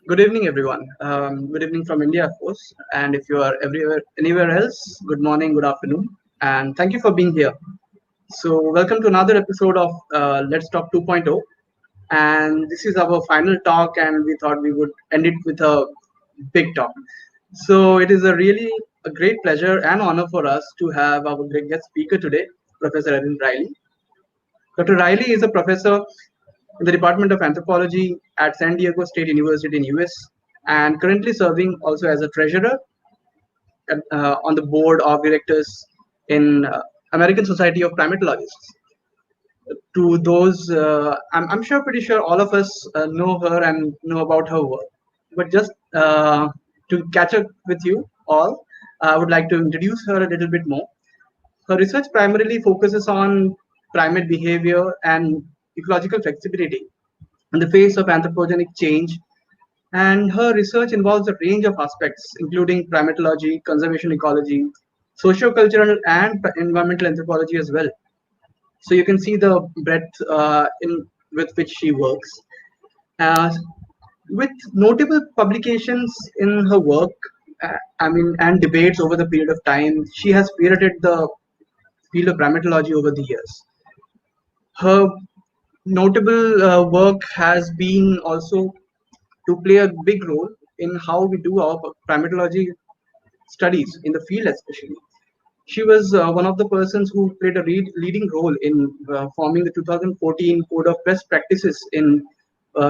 Good evening, everyone. Good evening from India, of course. And if you are anywhere else, good morning, good afternoon, and thank you for being here. So, welcome to another episode of Let's Talk 2.0. And this is our final talk, and we thought we would end it with a big talk. So, it is a great pleasure and honor for us to have our great guest speaker today, Professor Erin Riley. Dr. Riley is a professor in the Department of Anthropology at San Diego State University in US and currently serving also as a treasurer on the board of directors in American Society of Primatologists. To those, I'm sure, pretty sure all of us know her and know about her work. But just to catch up with you all, I would like to introduce her a little bit more. Her research primarily focuses on primate behavior and ecological flexibility in the face of anthropogenic change, and her research involves a range of aspects, including primatology, conservation ecology, sociocultural, and environmental anthropology as well. So you can see the breadth with which she works. Uh, with notable publications in her work, and debates over the period of time, she has spearheaded the field of primatology over the years. Her notable work has been also to play a big role in how we do our primatology studies in the field, especially. She was one of the persons who played a leading role in forming the 2014 Code of Best Practices in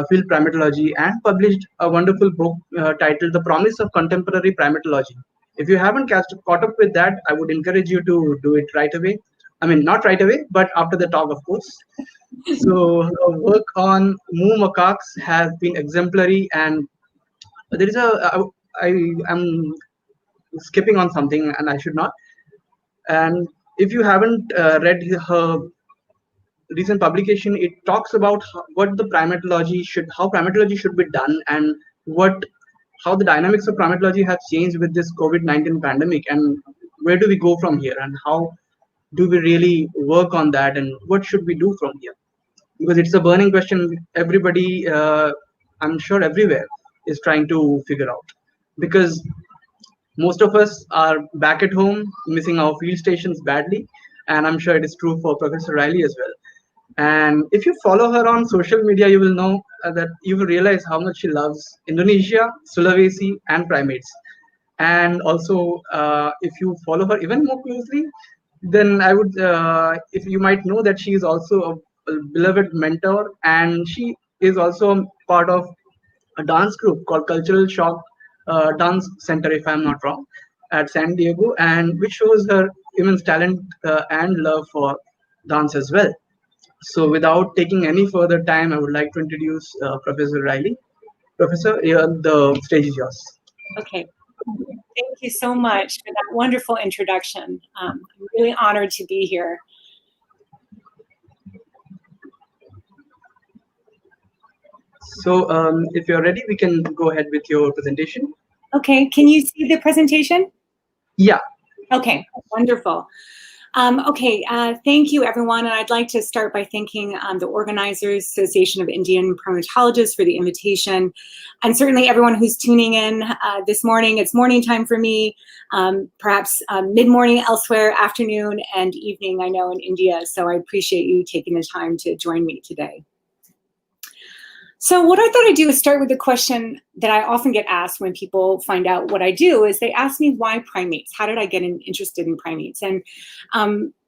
Field Primatology and published a wonderful book titled The Promise of Contemporary Primatology. If you haven't caught up with that, I would encourage you to do it right away. I mean, not right away, but after the talk, of course. So, her work on macaques has been exemplary, and there is I am skipping on something, and I should not. And if you haven't read her recent publication, it talks about how primatology should be done, and how the dynamics of primatology have changed with this COVID-19 pandemic, and where do we go from here, and how do we really work on that, and what should we do from here? Because it's a burning question everybody, I'm sure everywhere, is trying to figure out. Because most of us are back at home, missing our field stations badly, and I'm sure it is true for Professor Riley as well. And if you follow her on social media, you will know that you will realize how much she loves Indonesia, Sulawesi, and primates. And also, if you follow her even more closely, then if you might know that she is also a beloved mentor, and she is also part of a dance group called Cultural Shock Dance Center, if I'm not wrong, at San Diego, and which shows her immense talent and love for dance as well. So, without taking any further time, I would like to introduce Professor Riley. Professor, the stage is yours. Okay. Thank you so much for that wonderful introduction. I'm really honored to be here. So if you're ready, we can go ahead with your presentation. Okay, can you see the presentation? Yeah. Okay, wonderful. Thank you, everyone. And I'd like to start by thanking the organizers, Association of Indian Primatologists, for the invitation. And certainly everyone who's tuning in this morning. It's morning time for me, perhaps mid-morning elsewhere, afternoon and evening, I know, in India. So I appreciate you taking the time to join me today. So what I thought I'd do is start with a question that I often get asked when people find out what I do, is they ask me, why primates? How did I get interested in primates? And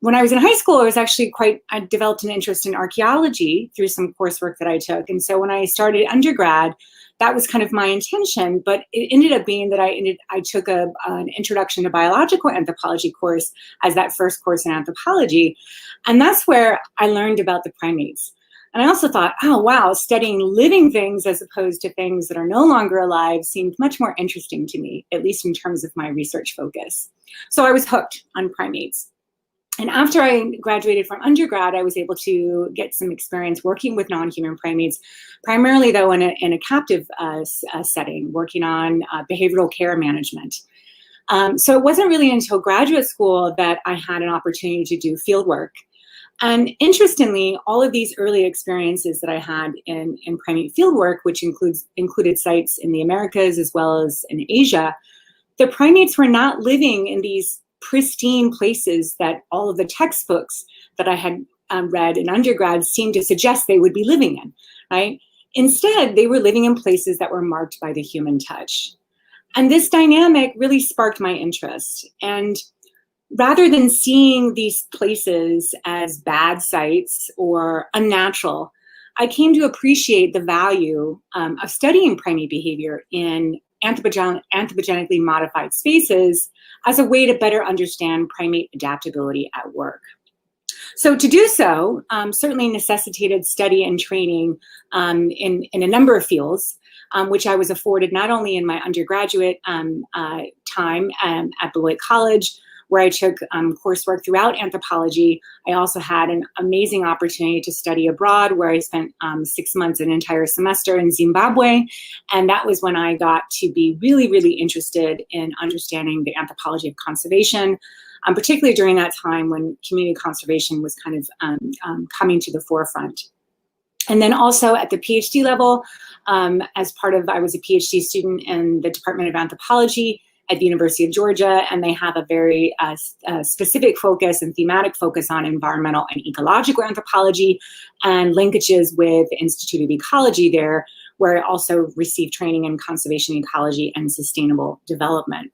when I was in high school, I developed an interest in archaeology through some coursework that I took. And so when I started undergrad, that was kind of my intention, but it ended up being that I took an introduction to biological anthropology course as that first course in anthropology. And that's where I learned about the primates. And I also thought, oh, wow, studying living things as opposed to things that are no longer alive seemed much more interesting to me, at least in terms of my research focus. So I was hooked on primates. And after I graduated from undergrad, I was able to get some experience working with non-human primates, primarily, though, in a captive setting, working on behavioral care management. So it wasn't really until graduate school that I had an opportunity to do field work. And interestingly, all of these early experiences that I had in primate fieldwork, which included sites in the Americas as well as in Asia, the primates were not living in these pristine places that all of the textbooks that I had read in undergrad seemed to suggest they would be living in, right? Instead, they were living in places that were marked by the human touch. And this dynamic really sparked my interest. And rather than seeing these places as bad sites or unnatural, I came to appreciate the value of studying primate behavior in anthropogenically modified spaces as a way to better understand primate adaptability at work. So to do so certainly necessitated study and training in a number of fields, which I was afforded not only in my undergraduate time at Beloit College, where I took coursework throughout anthropology. I also had an amazing opportunity to study abroad, where I spent 6 months, an entire semester in Zimbabwe. And that was when I got to be really, really interested in understanding the anthropology of conservation, particularly during that time when community conservation was kind of coming to the forefront. And then also at the PhD level, as part of, I was a PhD student in the Department of Anthropology at the University of Georgia, and they have a very specific focus and thematic focus on environmental and ecological anthropology and linkages with the Institute of Ecology there, where I also received training in conservation ecology and sustainable development.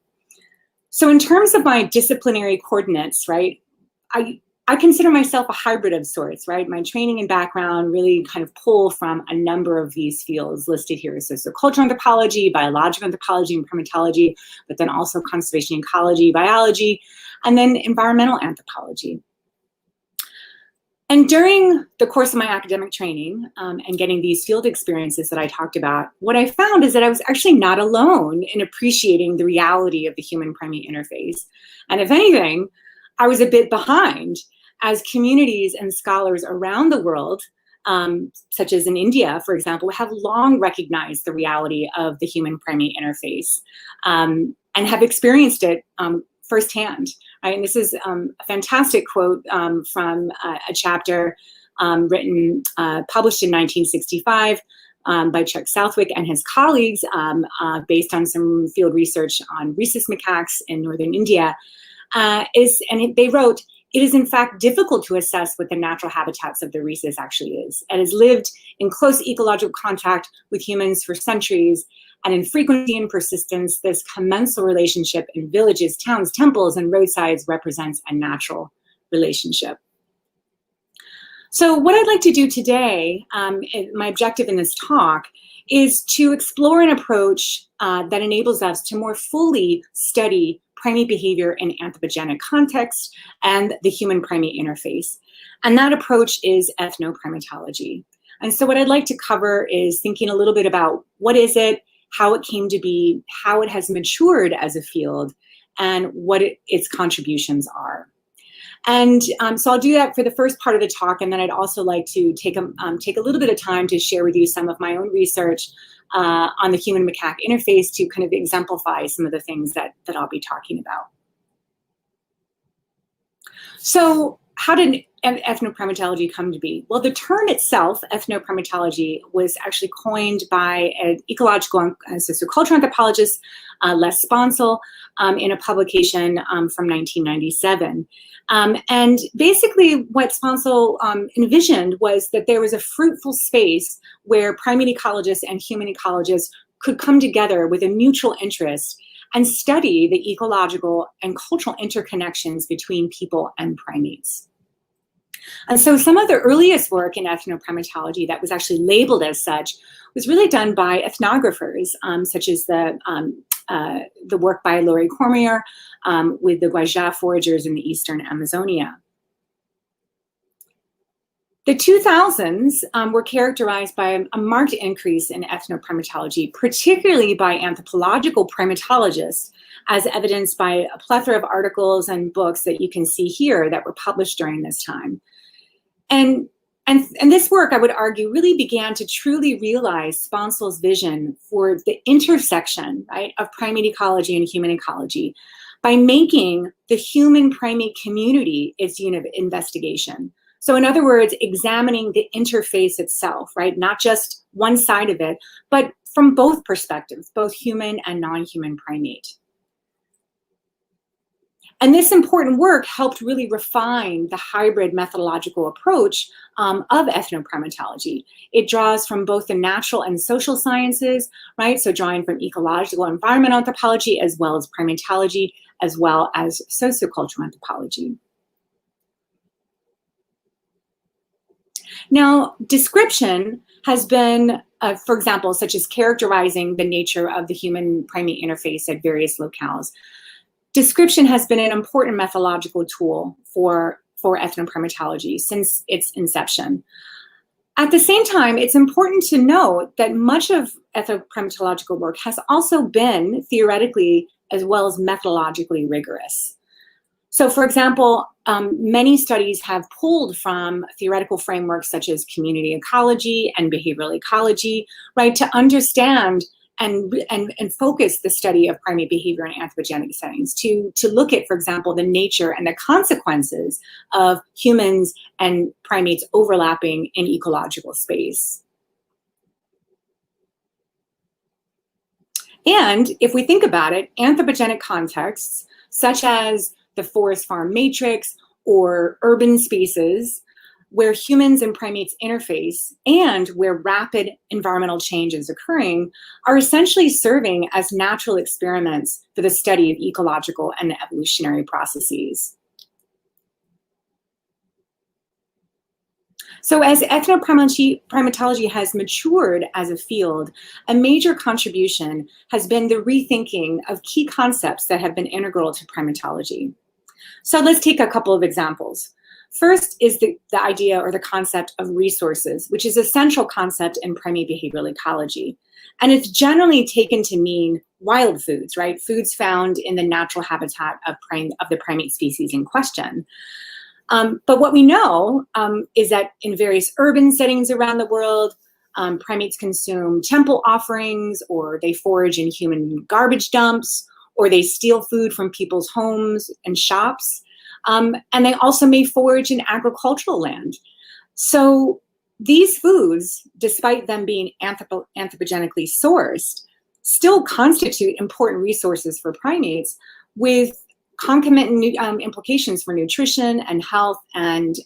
So in terms of my disciplinary coordinates, right, I consider myself a hybrid of sorts, right? My training and background really kind of pull from a number of these fields listed here: sociocultural anthropology, biological anthropology, and primatology, but then also conservation ecology, biology, and then environmental anthropology. And during the course of my academic training and getting these field experiences that I talked about, what I found is that I was actually not alone in appreciating the reality of the human-primate interface. And if anything, I was a bit behind, as communities and scholars around the world, such as in India, for example, have long recognized the reality of the human-primate interface and have experienced it firsthand. Right? And this is a fantastic quote from a chapter published in 1965 by Chuck Southwick and his colleagues, based on some field research on rhesus macaques in northern India. They wrote, "It is in fact difficult to assess what the natural habitats of the rhesus actually is. It has lived in close ecological contact with humans for centuries, and in frequency and persistence, this commensal relationship in villages, towns, temples, and roadsides represents a natural relationship." So what I'd like to do today, my objective in this talk, is to explore an approach that enables us to more fully study primate behavior in anthropogenic context and the human-primate interface. And that approach is ethnoprimatology. And so what I'd like to cover is thinking a little bit about what is it, how it came to be, how it has matured as a field, and what its contributions are. And so I'll do that for the first part of the talk, and then I'd also like to take a little bit of time to share with you some of my own research on the human macaque interface to kind of exemplify some of the things that I'll be talking about. So how did ethnoprimatology come to be? Well, the term itself, ethnoprimatology, was actually coined by an ecological and sociocultural anthropologist, Les Sponsel, in a publication from 1997. And basically what Sponsel envisioned was that there was a fruitful space where primate ecologists and human ecologists could come together with a mutual interest and study the ecological and cultural interconnections between people and primates. And so some of the earliest work in ethnoprimatology that was actually labeled as such was really done by ethnographers, such as the work by Laurie Cormier with the Guajá foragers in the Eastern Amazonia. The 2000s were characterized by a marked increase in ethnoprimatology, particularly by anthropological primatologists, as evidenced by a plethora of articles and books that you can see here that were published during this time. And this work, I would argue, really began to truly realize Sponsel's vision for the intersection, right, of primate ecology and human ecology by making the human primate community its unit of investigation. So in other words, examining the interface itself, right? Not just one side of it, but from both perspectives, both human and non-human primate. And this important work helped really refine the hybrid methodological approach of ethnoprimatology. It draws from both the natural and social sciences, right? So drawing from ecological and environmental anthropology, as well as primatology, as well as sociocultural anthropology. Now, description has been, for example, such as characterizing the nature of the human-primate interface at various locales. Description has been an important methodological tool for ethnoprimatology since its inception. At the same time, it's important to note that much of ethnoprimatological work has also been theoretically as well as methodologically rigorous. So for example, many studies have pulled from theoretical frameworks such as community ecology and behavioral ecology, right, to understand and focus the study of primate behavior in anthropogenic settings, to look at, for example, the nature and the consequences of humans and primates overlapping in ecological space. And if we think about it, anthropogenic contexts, such as the forest farm matrix or urban spaces, where humans and primates interface and where rapid environmental change is occurring, are essentially serving as natural experiments for the study of ecological and evolutionary processes. So as ethnoprimatology has matured as a field, a major contribution has been the rethinking of key concepts that have been integral to primatology. So let's take a couple of examples. First is the idea or the concept of resources, which is a central concept in primate behavioral ecology. And it's generally taken to mean wild foods, right? Foods found in the natural habitat of the primate species in question. But what we know is that in various urban settings around the world, primates consume temple offerings, or they forage in human garbage dumps, or they steal food from people's homes and shops. And they also may forage in agricultural land. So these foods, despite them being anthropogenically sourced, still constitute important resources for primates with concomitant implications for nutrition and health and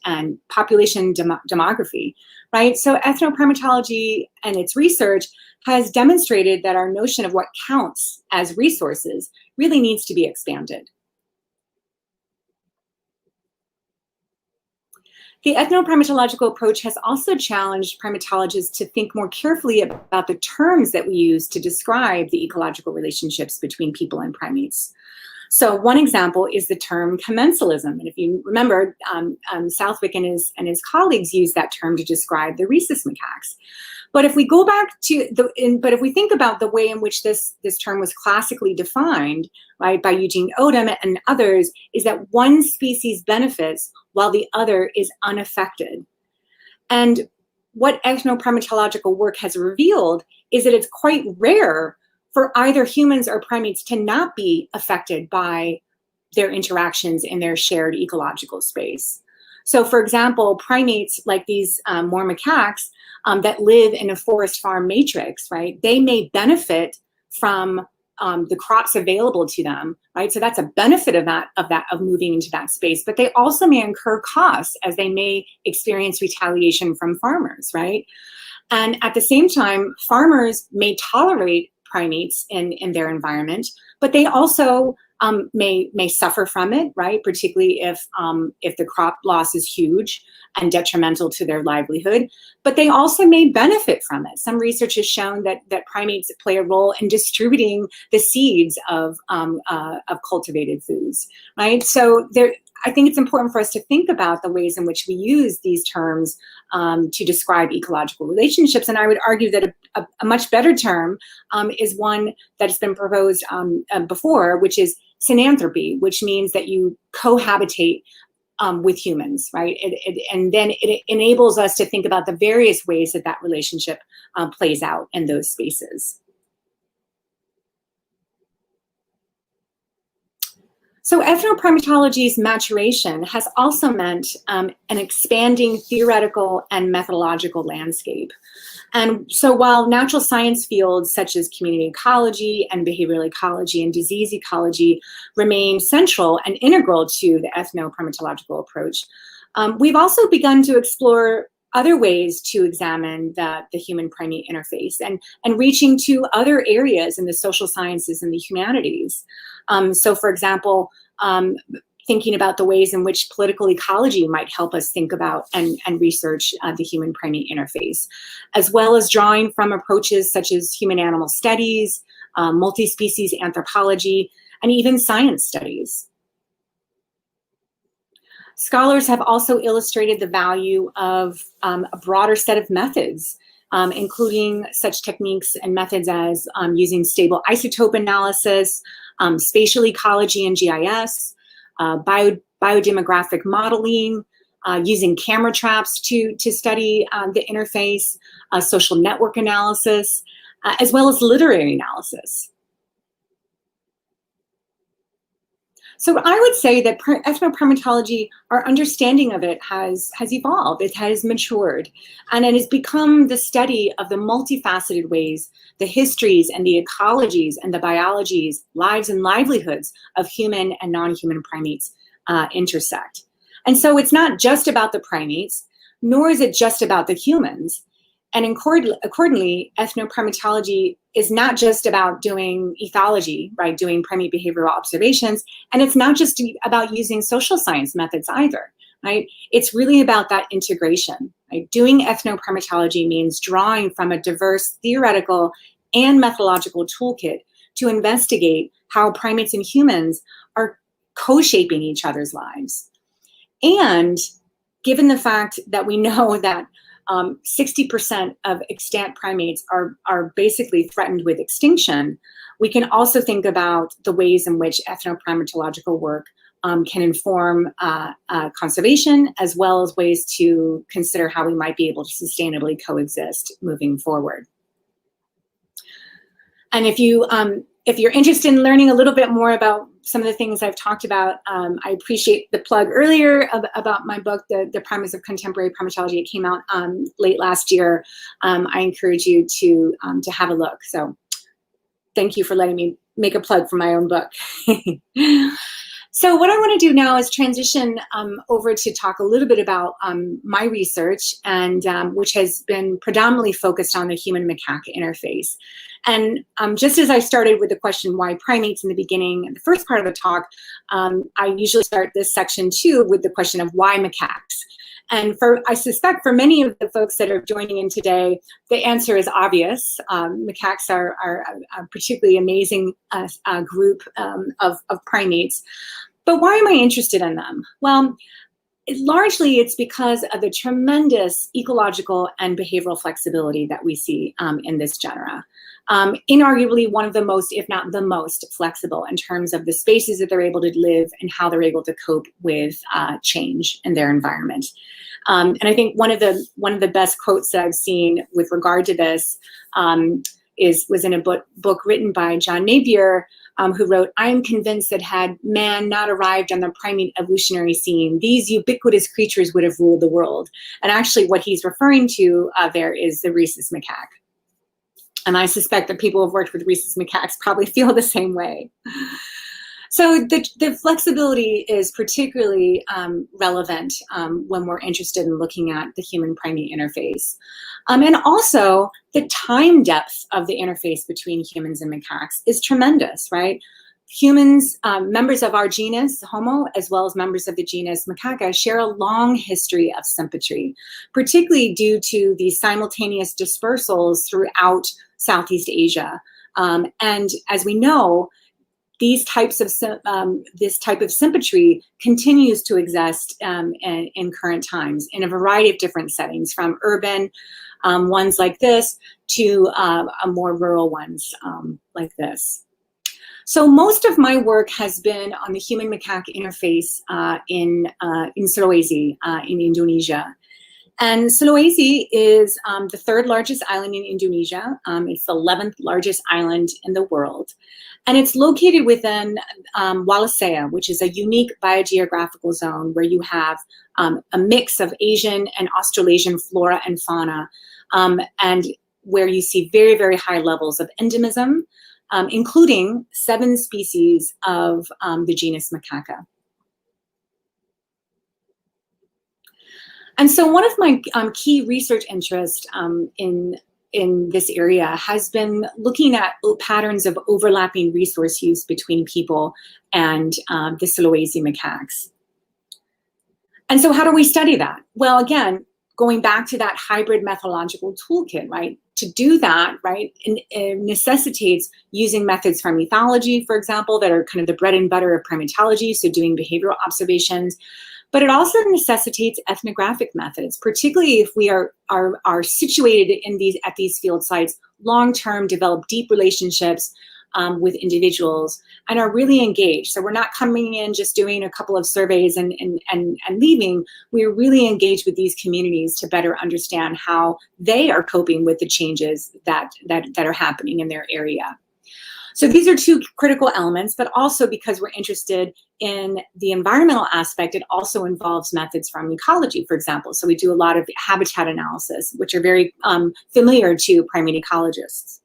population demography, right? So ethnoprimatology and its research has demonstrated that our notion of what counts as resources really needs to be expanded. The ethnoprimatological approach has also challenged primatologists to think more carefully about the terms that we use to describe the ecological relationships between people and primates. So one example is the term commensalism. And if you remember, Southwick and his colleagues used that term to describe the rhesus macaques. But if we go back to but if we think about the way in which this term was classically defined, right, by Eugene Odom and others, is that one species benefits while the other is unaffected. And what ethnoprimatological work has revealed is that it's quite rare for either humans or primates to not be affected by their interactions in their shared ecological space. So for example, primates like these more macaques that live in a forest farm matrix, right, they may benefit from the crops available to them, right? So that's a benefit of moving into that space, but they also may incur costs as they may experience retaliation from farmers, right? And at the same time, farmers may tolerate primates in their environment, but they also may suffer from it, right? Particularly if the crop loss is huge and detrimental to their livelihood, but they also may benefit from it. Some research has shown that primates play a role in distributing the seeds of cultivated foods, right? So I think it's important for us to think about the ways in which we use these terms to describe ecological relationships. And I would argue that a much better term is one that has been proposed before, which is synanthropy, which means that you cohabitate with humans, right? And then it enables us to think about the various ways that relationship plays out in those spaces. So ethnoprimatology's maturation has also meant an expanding theoretical and methodological landscape. And so while natural science fields such as community ecology and behavioral ecology and disease ecology remain central and integral to the ethnoprimatological approach, we've also begun to explore other ways to examine the human-primate interface and reaching to other areas in the social sciences and the humanities. So for example, thinking about the ways in which political ecology might help us think about and research the human-primate interface, as well as drawing from approaches such as human-animal studies, multi-species anthropology, and even science studies. Scholars have also illustrated the value of a broader set of methods, including such techniques and methods as using stable isotope analysis, spatial ecology and GIS, biodemographic modeling, using camera traps to study the interface, social network analysis, as well as literary analysis. So I would say that ethnoprimatology, our understanding of it has evolved, it has matured, and it has become the study of the multifaceted ways the histories and the ecologies and the biologies, lives and livelihoods of human and non-human primates intersect. And so it's not just about the primates, nor is it just about the humans. And accordingly, ethnoprimatology is not just about doing ethology, right, doing primate behavioral observations, and it's not just about using social science methods either, right? It's really about that integration, right? Doing ethnoprimatology means drawing from a diverse theoretical and methodological toolkit to investigate how primates and humans are co-shaping each other's lives. And given the fact that we know that 60% of extant primates are basically threatened with extinction, we can also think about the ways in which ethnoprimatological work can inform conservation, as well as ways to consider how we might be able to sustainably coexist moving forward. And if you're interested in learning a little bit more about some of the things I've talked about, I appreciate the plug earlier about my book, The Promise of Contemporary Primatology. It came out late last year. I encourage you to have a look. So thank you for letting me make a plug for my own book. So what I want to do now is transition over to talk a little bit about my research, and which has been predominantly focused on the human-macaque interface. And just as I started with the question, why primates in the beginning, in the first part of the talk, I usually start this section too with the question of why macaques. And I suspect for many of the folks that are joining in today, the answer is obvious. Macaques are a particularly amazing group of primates. But why am I interested in them? Well, largely it's because of the tremendous ecological and behavioral flexibility that we see in this genera. Inarguably one of the most, if not the most, flexible in terms of the spaces that they're able to live and how they're able to cope with change in their environment. And I think one of the best quotes that I've seen with regard to this was in a book written by John Napier, who wrote, "I am convinced that had man not arrived on the primate evolutionary scene, these ubiquitous creatures would have ruled the world." And actually what he's referring to there is the rhesus macaque. And I suspect that people who have worked with rhesus macaques probably feel the same way. So the flexibility is particularly relevant when we're interested in looking at the human-primate interface. And also, the time depth of the interface between humans and macaques is tremendous, right? Humans, members of our genus, Homo, as well as members of the genus Macaca, share a long history of sympatry, particularly due to the simultaneous dispersals throughout Southeast Asia. And as we know, this type of sympatry continues to exist in current times in a variety of different settings, from urban ones like this to more rural ones like this. So most of my work has been on the human-macaque interface in Sulawesi, in Indonesia. And Sulawesi is the third largest island in Indonesia. It's the 11th largest island in the world. And it's located within Waitt, which is a unique biogeographical zone where you have a mix of Asian and Australasian flora and fauna, and where you see very, very high levels of endemism, including 7 species of the genus Macaca. And so one of my key research interests in this area has been looking at patterns of overlapping resource use between people and the Sulawesi macaques. And so how do we study that? Well, again, going back to that hybrid methodological toolkit, right? To do that, right, it necessitates using methods from ethology, for example, that are kind of the bread and butter of primatology, so doing behavioral observations. But it also necessitates ethnographic methods, particularly if we are situated in at these field sites, long-term, develop deep relationships with individuals, and are really engaged. So we're not coming in just doing a couple of surveys and leaving. We're really engaged with these communities to better understand how they are coping with the changes that are happening in their area. So these are 2 critical elements, but also because we're interested in the environmental aspect, it also involves methods from ecology, for example. So we do a lot of habitat analysis, which are very familiar to primate ecologists.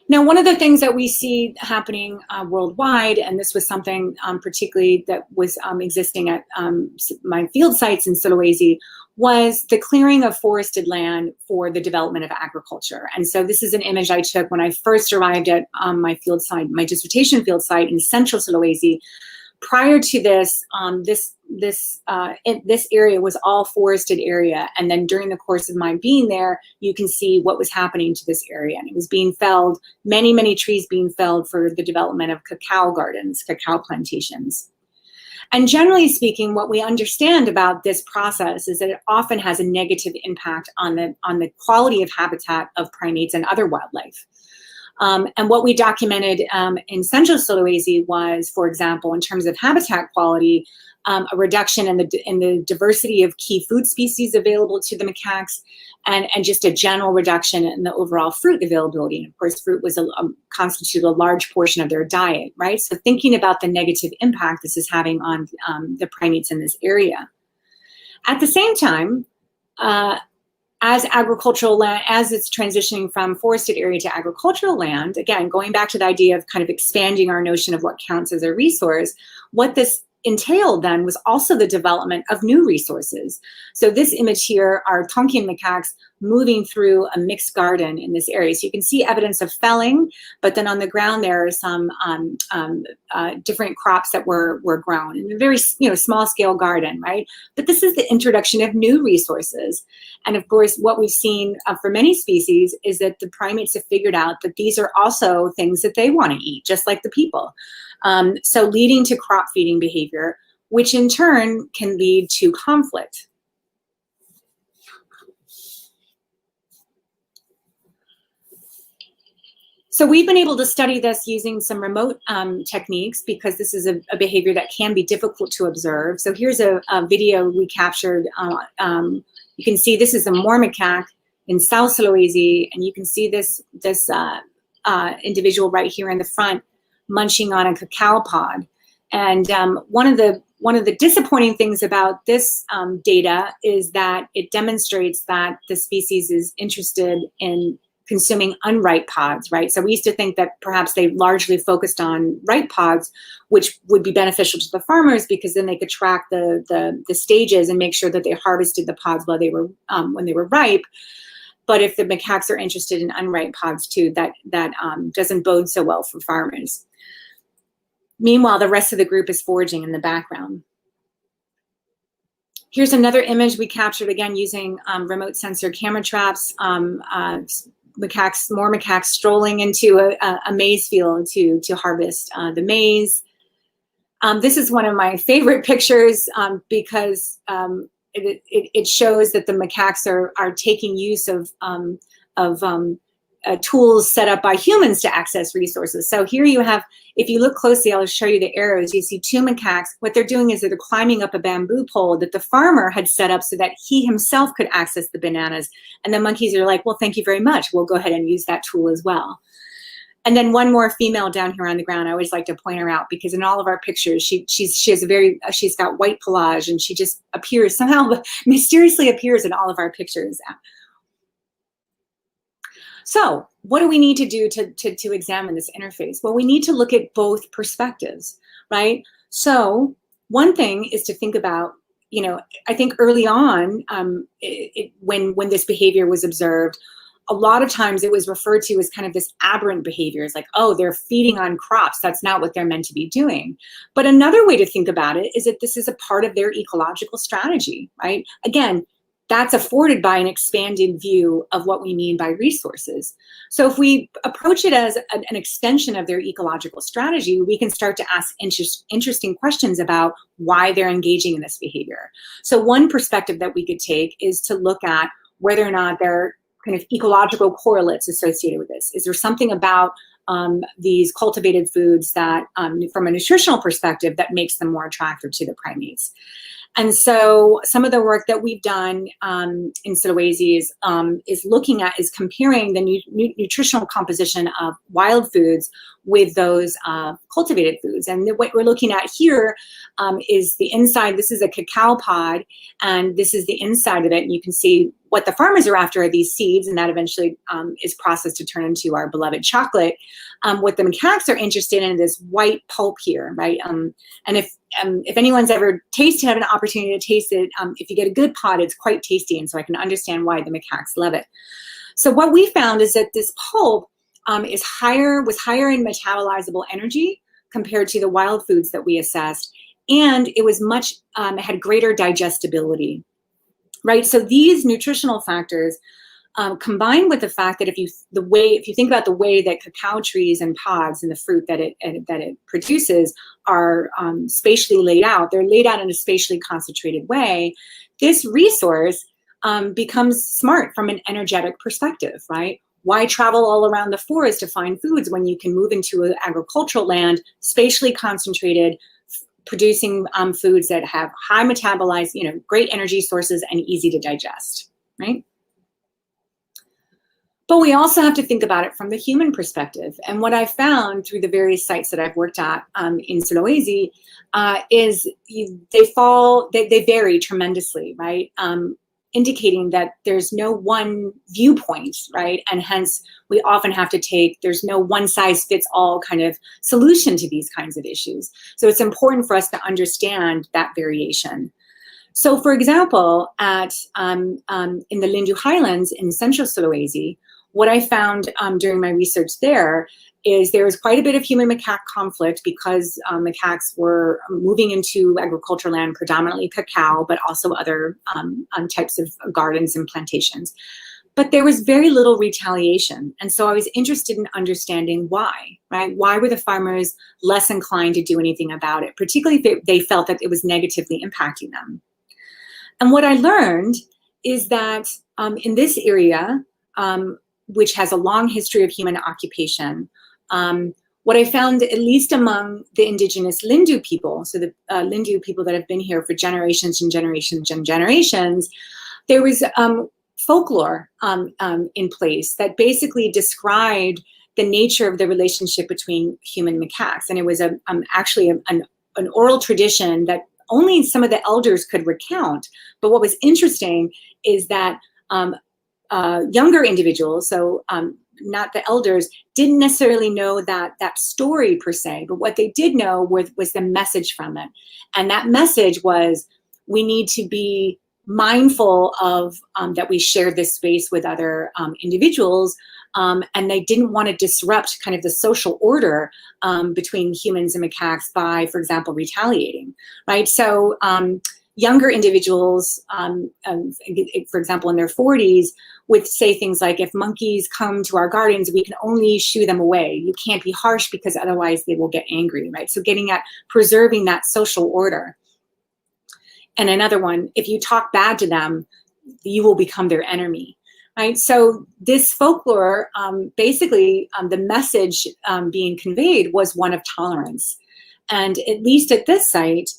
Now, one of the things that we see happening worldwide, and this was something particularly that was existing at my field sites in Sulawesi, was the clearing of forested land for the development of agriculture. And so this is an image I took when I first arrived at my field site, my dissertation field site in central Sulawesi. Prior to this, this area was all forested area. And then during the course of my being there, you can see what was happening to this area. And it was being felled, many, many trees being felled for the development of cacao gardens, cacao plantations. And generally speaking, what we understand about this process is that it often has a negative impact on the quality of habitat of primates and other wildlife. And what we documented in central Sulawesi was, for example, in terms of habitat quality, a reduction in the diversity of key food species available to the macaques, and just a general reduction in the overall fruit availability. And of course, fruit was constituted a large portion of their diet, right? So thinking about the negative impact this is having on the primates in this area. At the same time, as agricultural land, as it's transitioning from forested area to agricultural land, again, going back to the idea of kind of expanding our notion of what counts as a resource, what this entailed then was also the development of new resources. So this image here are Tonkin macaques moving through a mixed garden in this area. So you can see evidence of felling, but then on the ground there are some different crops that were grown in a very small scale garden, right? But this is the introduction of new resources. And of course, what we've seen for many species is that the primates have figured out that these are also things that they want to eat, just like the people. So leading to crop feeding behavior, which in turn can lead to conflict. So we've been able to study this using some remote techniques because this is a behavior that can be difficult to observe. So here's a video we captured. You can see this is a Moor macaque in South Sulawesi, and you can see this individual right here in the front munching on a cacao pod. And one of the disappointing things about this data is that it demonstrates that the species is interested in consuming unripe pods, right? So we used to think that perhaps they largely focused on ripe pods, which would be beneficial to the farmers because then they could track the stages and make sure that they harvested the pods while they were when they were ripe. But if the macaques are interested in unripe pods too, that doesn't bode so well for farmers. Meanwhile, the rest of the group is foraging in the background. Here's another image we captured again using remote sensor camera traps. More macaques strolling into a maize field to harvest the maize. This is one of my favorite pictures because it shows that the macaques are taking use of tools set up by humans to access resources. So here you have, if you look closely, I'll show you the arrows. You see two macaques. What they're doing is that they're climbing up a bamboo pole that the farmer had set up so that he himself could access the bananas. And the monkeys are like, well, thank you very much. We'll go ahead and use that tool as well. And then one more female down here on the ground. I always like to point her out because in all of our pictures, she's got white pelage, and she just appears somehow mysteriously appears in all of our pictures. So what do we need to do to examine this interface? Well, we need to look at both perspectives, right? So one thing is to think about, I think early on, when this behavior was observed, a lot of times it was referred to as kind of this aberrant behavior. It's like, oh, they're feeding on crops. That's not what they're meant to be doing. But another way to think about it is that this is a part of their ecological strategy, right? Again, that's afforded by an expanded view of what we mean by resources. So if we approach it as an extension of their ecological strategy, we can start to ask interesting questions about why they're engaging in this behavior. So one perspective that we could take is to look at whether or not there are kind of ecological correlates associated with this. Is there something about these cultivated foods that, from a nutritional perspective, that makes them more attractive to the primates? And so some of the work that we've done in Sulawesi is looking at, is comparing the nutritional composition of wild foods with those cultivated foods. And what we're looking at here is the inside. This is a cacao pod, and this is the inside of it. And you can see what the farmers are after are these seeds, and that eventually is processed to turn into our beloved chocolate. What the macaques are interested in is this white pulp here, right? And if anyone's ever had an opportunity to taste it, if you get a good pod, it's quite tasty, and so I can understand why the macaques love it. So what we found is that this pulp was higher in metabolizable energy compared to the wild foods that we assessed, and it was it had greater digestibility, right? So these nutritional factors, combined with the fact that if you think about the way that cacao trees and pods and the fruit that it produces are spatially laid out, they're laid out in a spatially concentrated way. This resource becomes smart from an energetic perspective, right? Why travel all around the forest to find foods when you can move into an agricultural land, spatially concentrated, producing foods that have high metabolized, great energy sources and easy to digest, right? But we also have to think about it from the human perspective. And what I found through the various sites that I've worked at in Sulawesi is they vary tremendously, right? Indicating that there's no one viewpoint, right? And hence we often have to there's no one size fits all kind of solution to these kinds of issues. So it's important for us to understand that variation. So for example, in the Lindu Highlands in central Sulawesi, what I found during my research there is there was quite a bit of human macaque conflict because macaques were moving into agricultural land, predominantly cacao, but also other types of gardens and plantations. But there was very little retaliation. And so I was interested in understanding why, right? Why were the farmers less inclined to do anything about it, particularly if they felt that it was negatively impacting them? And what I learned is that in this area, which has a long history of human occupation, what I found, at least among the indigenous Lindu people, so the Lindu people that have been here for generations and generations and generations, there was folklore in place that basically described the nature of the relationship between human macaques. And it was actually an oral tradition that only some of the elders could recount. But what was interesting is that younger individuals, so not the elders, didn't necessarily know that story per se, but what they did know was the message from it. And that message was, we need to be mindful of that we share this space with other individuals, and they didn't want to disrupt kind of the social order between humans and macaques by, for example, retaliating, right? So younger individuals, for example, in their 40s, would say things like, if monkeys come to our gardens, we can only shoo them away. You can't be harsh because otherwise they will get angry, right? So getting at preserving that social order. And another one, if you talk bad to them, you will become their enemy, right? So this folklore, basically, the message being conveyed was one of tolerance. And at least at this site,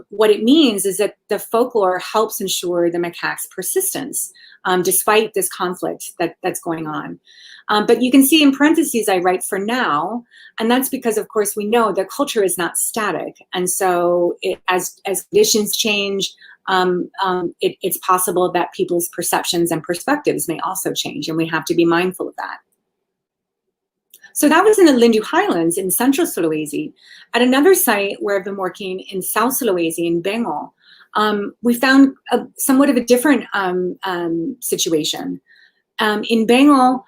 what it means is that the folklore helps ensure the macaques' persistence, despite this conflict that's going on. But you can see in parentheses, I write for now, and that's because, of course, we know that culture is not static. And so as conditions change, it's possible that people's perceptions and perspectives may also change, and we have to be mindful of that. So that was in the Lindu Highlands in central Sulawesi. At another site where I've been working in South Sulawesi in Bengal, we found somewhat of a different situation. In Bengal,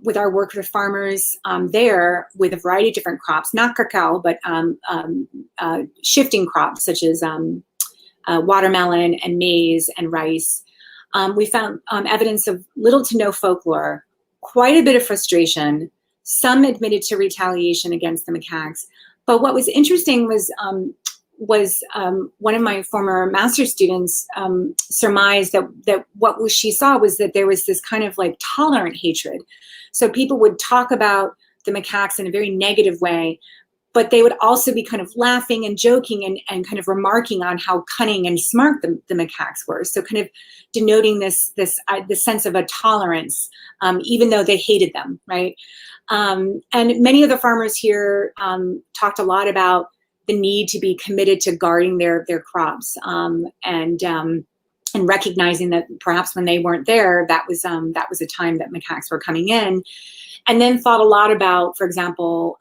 with our work with farmers there with a variety of different crops, not cacao, but shifting crops such as watermelon and maize and rice, we found evidence of little to no folklore, quite a bit of frustration. Some admitted to retaliation against the macaques. But what was interesting was one of my former master's students surmised that what she saw was that there was this kind of like tolerant hatred. So people would talk about the macaques in a very negative way, but they would also be kind of laughing and joking and kind of remarking on how cunning and smart the macaques were. So kind of denoting this sense of a tolerance, even though they hated them, right? And many of the farmers here talked a lot about the need to be committed to guarding their crops, and recognizing that perhaps when they weren't there, that was a time that macaques were coming in. And then thought a lot about, for example,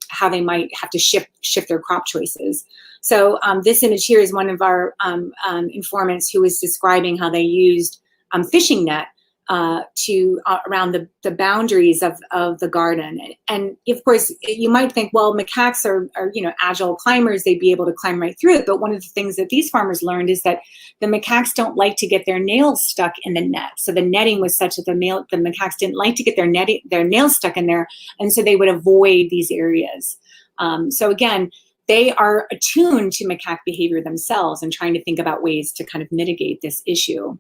how they might have to shift their crop choices. So this image here is one of our informants who was describing how they used fishing net to around the boundaries of the garden. And of course, you might think, well, macaques are agile climbers, they'd be able to climb right through it. But one of the things that these farmers learned is that the macaques don't like to get their nails stuck in the net. So the netting was such that the macaques didn't like to get their nails stuck in there, and so they would avoid these areas. So again, they are attuned to macaque behavior themselves and trying to think about ways to kind of mitigate this issue.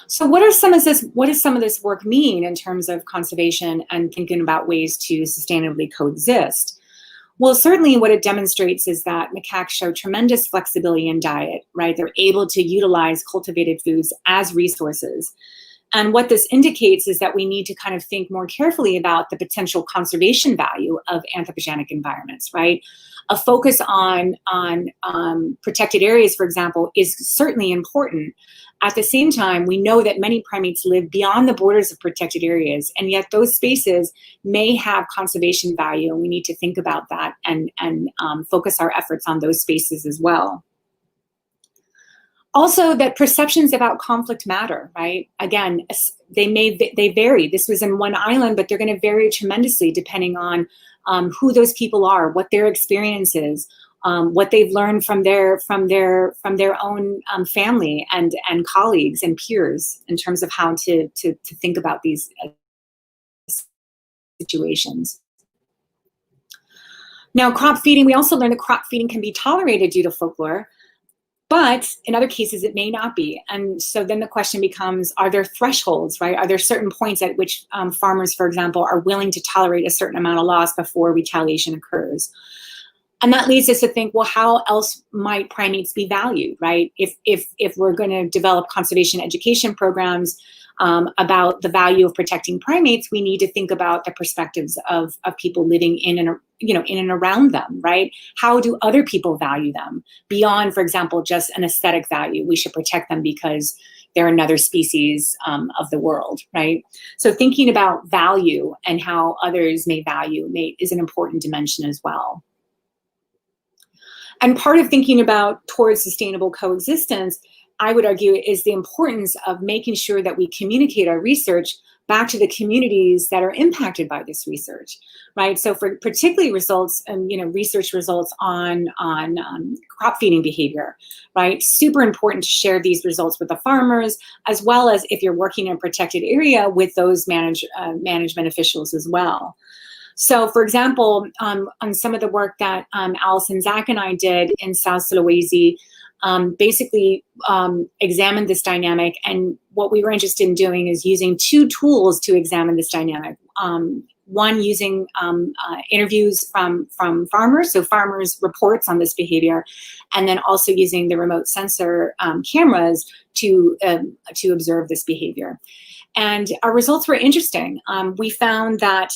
So what does some of this work mean in terms of conservation and thinking about ways to sustainably coexist? Well, certainly what it demonstrates is that macaques show tremendous flexibility in diet, right? They're able to utilize cultivated foods as resources. And what this indicates is that we need to kind of think more carefully about the potential conservation value of anthropogenic environments, right? A focus on protected areas, for example, is certainly important. At the same time, we know that many primates live beyond the borders of protected areas, and yet those spaces may have conservation value, and we need to think about that and focus our efforts on those spaces as well. Also, that perceptions about conflict matter, right? Again, they vary. This was in one island, but they're going to vary tremendously depending on who those people are, what their experience is, what they've learned from their own family and colleagues and peers in terms of how to think about these situations. Now, crop feeding, we also learned that crop feeding can be tolerated due to folklore, but in other cases it may not be. And so then the question becomes, are there thresholds, right? Are there certain points at which farmers, for example, are willing to tolerate a certain amount of loss before retaliation occurs? And that leads us to think, well, how else might primates be valued, right? If we're going to develop conservation education programs about the value of protecting primates, we need to think about the perspectives of people living in and around them, right? How do other people value them beyond, for example, just an aesthetic value? We should protect them because they're another species of the world, right? So thinking about value and how others may value is an important dimension as well. And part of thinking about towards sustainable coexistence, I would argue, is the importance of making sure that we communicate our research back to the communities that are impacted by this research, right? So for particularly results and research results on crop feeding behavior, right? Super important to share these results with the farmers, as well as if you're working in a protected area with those management officials as well. So, for example, on some of the work that Allison, Zach, and I did in South Sulawesi, basically examined this dynamic. And what we were interested in doing is using two tools to examine this dynamic. One using interviews from farmers, so farmers' reports on this behavior, and then also using the remote sensor cameras to observe this behavior. And our results were interesting. We found that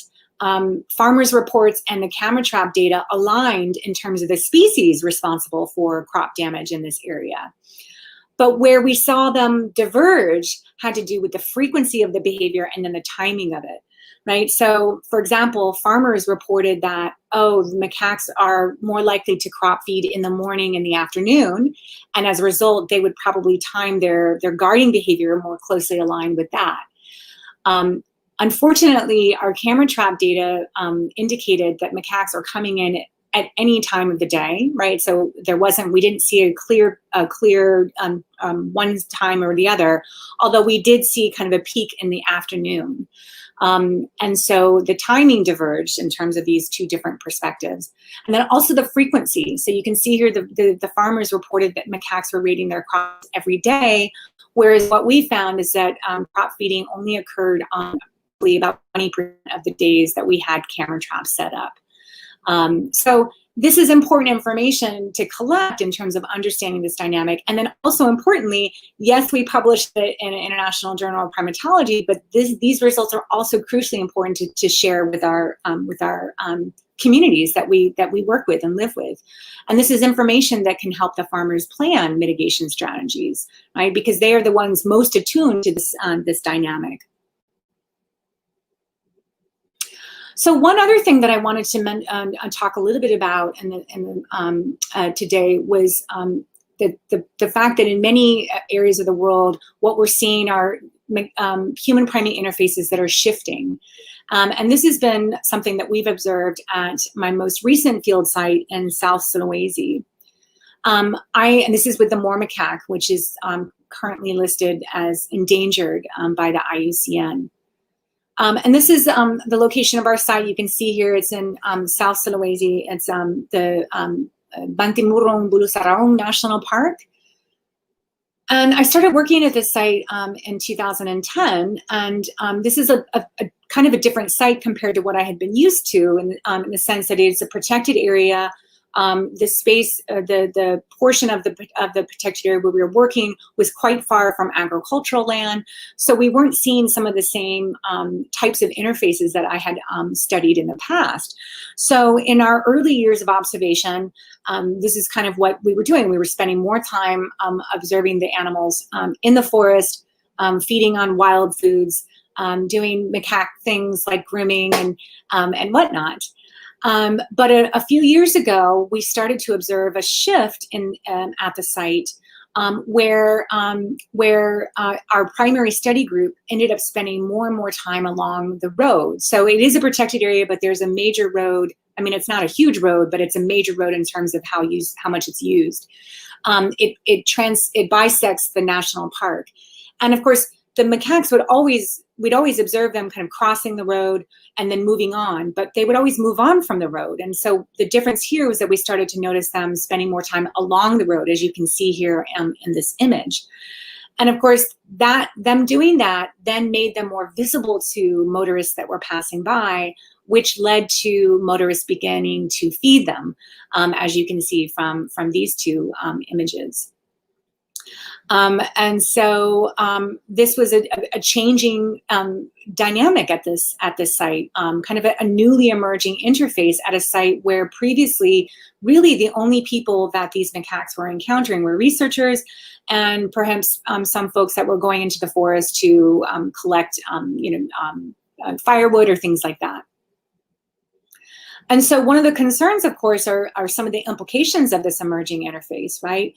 farmers' reports and the camera trap data aligned in terms of the species responsible for crop damage in this area. But where we saw them diverge had to do with the frequency of the behavior and then the timing of it. Right. So, for example, farmers reported that, oh, the macaques are more likely to crop feed in the morning and the afternoon. And as a result, they would probably time their guarding behavior more closely aligned with that. Unfortunately, our camera trap data indicated that macaques are coming in at any time of the day, right? So we didn't see a clear one time or the other, although we did see kind of a peak in the afternoon. And so the timing diverged in terms of these two different perspectives. And then also the frequency. So you can see here the farmers reported that macaques were raiding their crops every day, whereas what we found is that crop feeding only occurred on about 20% of the days that we had camera traps set up. So this is important information to collect in terms of understanding this dynamic. And then also importantly, yes, we published it in an International Journal of Primatology, but these results are also crucially important to share with our communities that we work with and live with. And this is information that can help the farmers plan mitigation strategies, right? Because they are the ones most attuned to this dynamic. So one other thing that I wanted to talk a little bit about today was the fact that in many areas of the world, what we're seeing are human primate interfaces that are shifting. And this has been something that we've observed at my most recent field site in South Sulawesi. And this is with the Moor macaque, which is currently listed as endangered by the IUCN. And this is the location of our site. You can see here it's in South Sulawesi. It's the Bantimurung Bulu Saraung National Park. And I started working at this site in 2010. And this is a kind of a different site compared to what I had been used to in the sense that it's a protected area. The space, the portion of the protected area where we were working was quite far from agricultural land, so we weren't seeing some of the same types of interfaces that I had studied in the past. So in our early years of observation, this is kind of what we were doing. We were spending more time observing the animals in the forest, feeding on wild foods, doing macaque things like grooming and whatnot. But a few years ago, we started to observe a shift at the site where our primary study group ended up spending more and more time along the road. So it is a protected area, but there's a major road. I mean, it's not a huge road, but it's a major road in terms of how much it's used. It bisects the national park, and of course, the macaques we'd always observe them kind of crossing the road and then moving on, but they would always move on from the road. And so the difference here was that we started to notice them spending more time along the road, as you can see here in this image. And of course, them doing that then made them more visible to motorists that were passing by, which led to motorists beginning to feed them, as you can see from these two images. And so this was a changing dynamic at this site, kind of a newly emerging interface at a site where previously, really the only people that these macaques were encountering were researchers and perhaps some folks that were going into the forest to collect, firewood or things like that. And so one of the concerns, of course, are some of the implications of this emerging interface, right?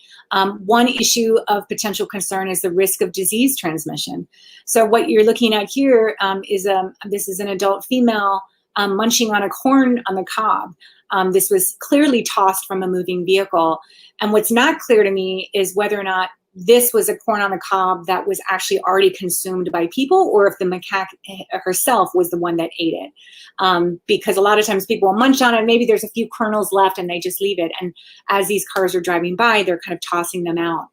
One issue of potential concern is the risk of disease transmission. So what you're looking at here is this is an adult female munching on a corn on the cob. This was clearly tossed from a moving vehicle. And what's not clear to me is whether or not this was a corn on the cob that was actually already consumed by people, or if the macaque herself was the one that ate it. Because a lot of times people will munch on it, maybe there's a few kernels left and they just leave it. And as these cars are driving by, they're kind of tossing them out.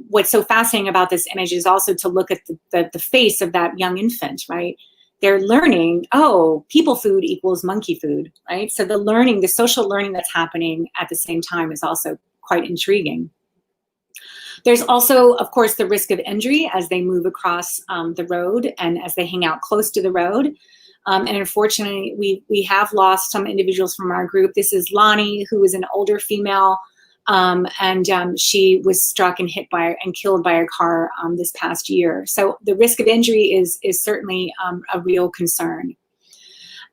What's so fascinating about this image is also to look at the face of that young infant, right? They're learning, oh, people food equals monkey food, right? So the learning, the social learning that's happening at the same time is also quite intriguing. There's also, of course, the risk of injury as they move across the road and as they hang out close to the road. And unfortunately, we have lost some individuals from our group. This is Lonnie, who is an older female, and she was struck and hit by and killed by a car this past year. So the risk of injury is certainly a real concern.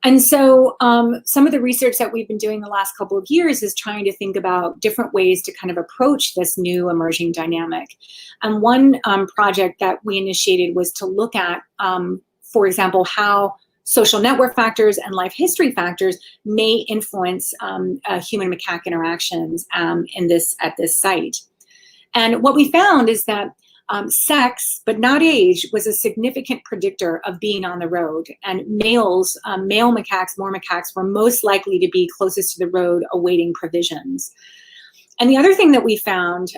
And so some of the research that we've been doing the last couple of years is trying to think about different ways to kind of approach this new emerging dynamic. And one project that we initiated was to look at, for example, how social network factors and life history factors may influence human-macaque interactions at this site. And what we found is that sex, but not age, was a significant predictor of being on the road. And males, male macaques, more macaques, were most likely to be closest to the road awaiting provisions. And the other thing that we found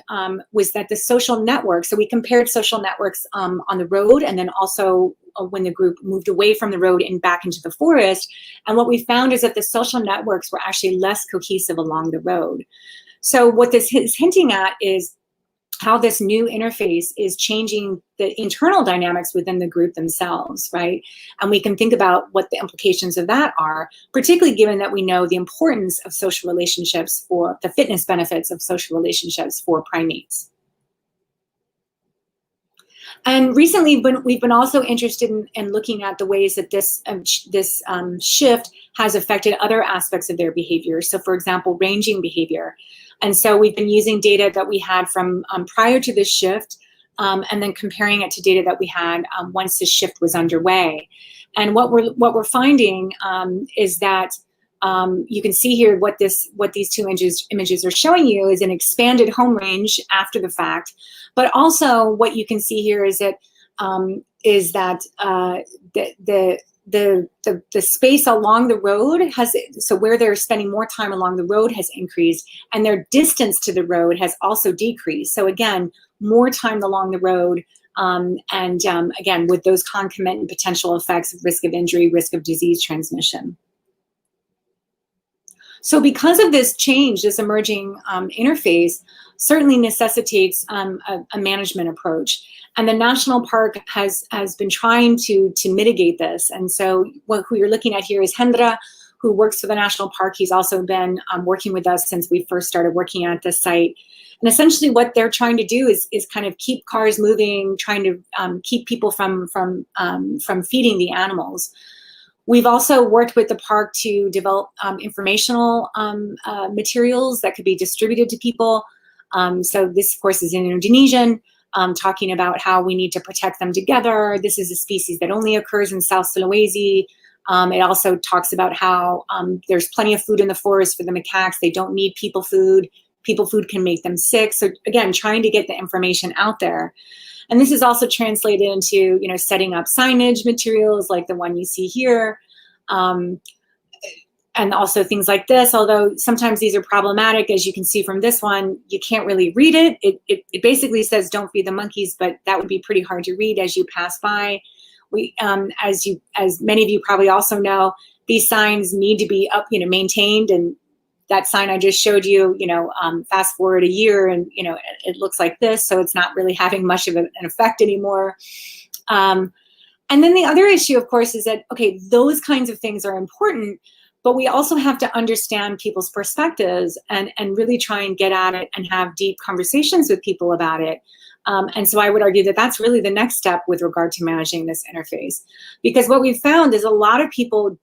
was that the social networks, so we compared social networks on the road and then also when the group moved away from the road and back into the forest. And what we found is that the social networks were actually less cohesive along the road. So what this is hinting at is how this new interface is changing the internal dynamics within the group themselves, right? And we can think about what the implications of that are, particularly given that we know the importance of social relationships for the fitness benefits of social relationships for primates. And recently, we've been also interested in looking at the ways that this shift has affected other aspects of their behavior. So for example, ranging behavior. And so we've been using data that we had from prior to this shift, and then comparing it to data that we had once the shift was underway. And what we're finding is that you can see here what these two images are showing you is an expanded home range after the fact, but also what you can see here is that the space along the road has, so where they're spending more time along the road has increased, and their distance to the road has also decreased. So again, more time along the road, and again, with those concomitant potential effects of risk of injury, risk of disease transmission. So because of this change, this emerging interface certainly necessitates a management approach. And the national park has been trying to mitigate this. And so who you're looking at here is Hendra, who works for the national park. He's also been working with us since we first started working at this site. And essentially what they're trying to do is kind of keep cars moving, trying to keep people from feeding the animals. We've also worked with the park to develop informational materials that could be distributed to people. So this, of course, is in Indonesian, talking about how we need to protect them together. This is a species that only occurs in South Sulawesi. It also talks about how there's plenty of food in the forest for the macaques. They don't need people food. People food can make them sick. So again, trying to get the information out there. And this is also translated into, setting up signage materials like the one you see here. And also things like this, although sometimes these are problematic, as you can see from this one, you can't really read it. It basically says don't feed the monkeys, but that would be pretty hard to read as you pass by. We, as many of you probably also know, these signs need to be up, maintained, and that sign I just showed you, fast forward a year and, it looks like this, so it's not really having much of an effect anymore. And then the other issue, of course, is that, okay, those kinds of things are important, but we also have to understand people's perspectives and really try and get at it and have deep conversations with people about it. And so I would argue that that's really the next step with regard to managing this interface. Because what we've found is a lot of people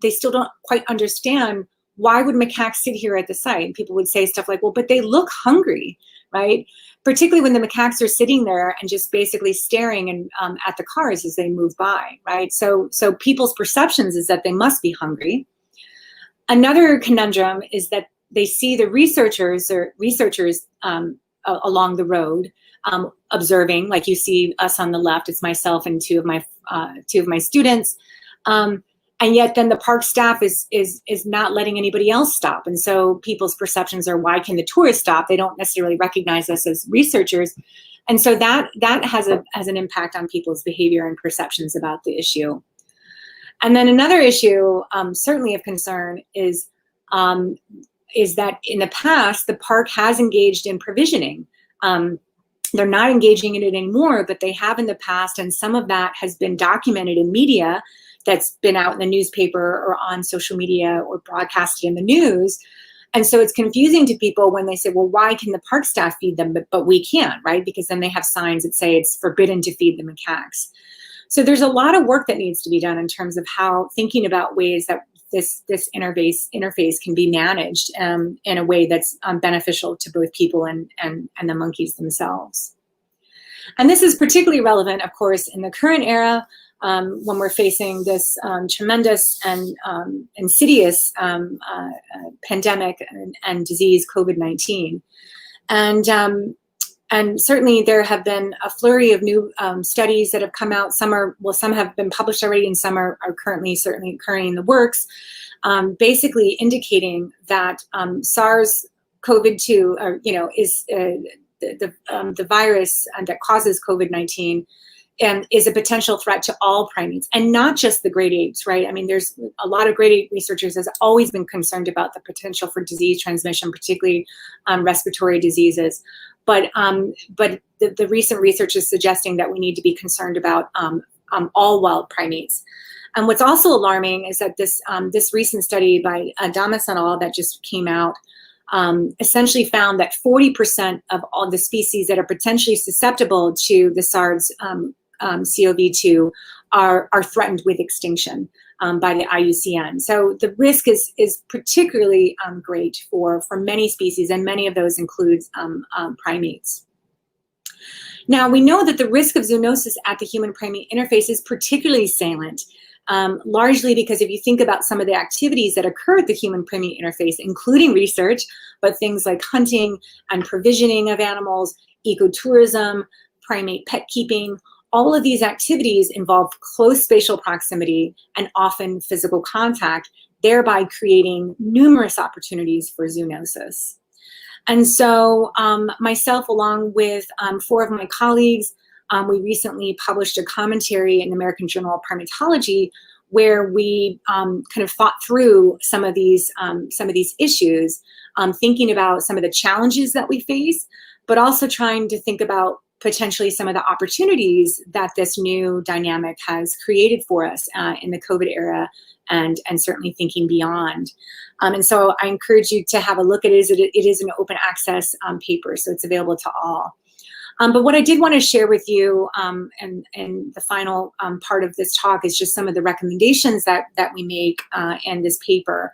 still don't quite understand, why would macaques sit here at the site? People would say stuff like, well, but they look hungry, right? Particularly when the macaques are sitting there and just basically staring and at the cars as they move by, right? So people's perceptions is that they must be hungry. Another conundrum is that they see the researchers along the road, observing, like you see us on the left. It's myself and two of my students. And yet then the park staff is not letting anybody else stop. And so people's perceptions are, why can the tourists stop? They don't necessarily recognize us as researchers. And so that has an impact on people's behavior and perceptions about the issue. And then another issue, certainly of concern, is that in the past, the park has engaged in provisioning. They're not engaging in it anymore, but they have in the past, and some of that has been documented in media that's been out in the newspaper or on social media or broadcasted in the news. And so it's confusing to people when they say, well, why can the park staff feed them, but we can't, right? Because then they have signs that say it's forbidden to feed the macaques. So there's a lot of work that needs to be done in terms of how thinking about ways that this interface can be managed in a way that's beneficial to both people and the monkeys themselves. And this is particularly relevant, of course, in the current era, when we're facing this tremendous and insidious pandemic and disease, COVID-19. And certainly there have been a flurry of new studies that have come out. Some have been published already, and some are currently certainly occurring in the works, basically indicating that SARS-CoV-2, is the virus that causes COVID-19, is a potential threat to all primates, and not just the great apes, right? I mean, there's a lot of great ape researchers has always been concerned about the potential for disease transmission, particularly respiratory diseases. But the recent research is suggesting that we need to be concerned about all wild primates. And what's also alarming is that this recent study by Damas et al. That just came out essentially found that 40% of all the species that are potentially susceptible to the SARS-CoV-2 are threatened with extinction by the IUCN. So the risk is particularly great for many species, and many of those include primates. Now, we know that the risk of zoonosis at the human-primate interface is particularly salient, largely because if you think about some of the activities that occur at the human-primate interface, including research, but things like hunting and provisioning of animals, ecotourism, primate pet keeping, all of these activities involve close spatial proximity and often physical contact, thereby creating numerous opportunities for zoonosis. And so myself, along with 4 of my colleagues, we recently published a commentary in the American Journal of Primatology where we kind of thought through some of these issues, thinking about some of the challenges that we face, but also trying to think about potentially some of the opportunities that this new dynamic has created for us in the COVID era, and certainly thinking beyond. And so I encourage you to have a look at it. It is an open access paper, so it's available to all. But what I did want to share with you and the final part of this talk is just some of the recommendations that we make in this paper.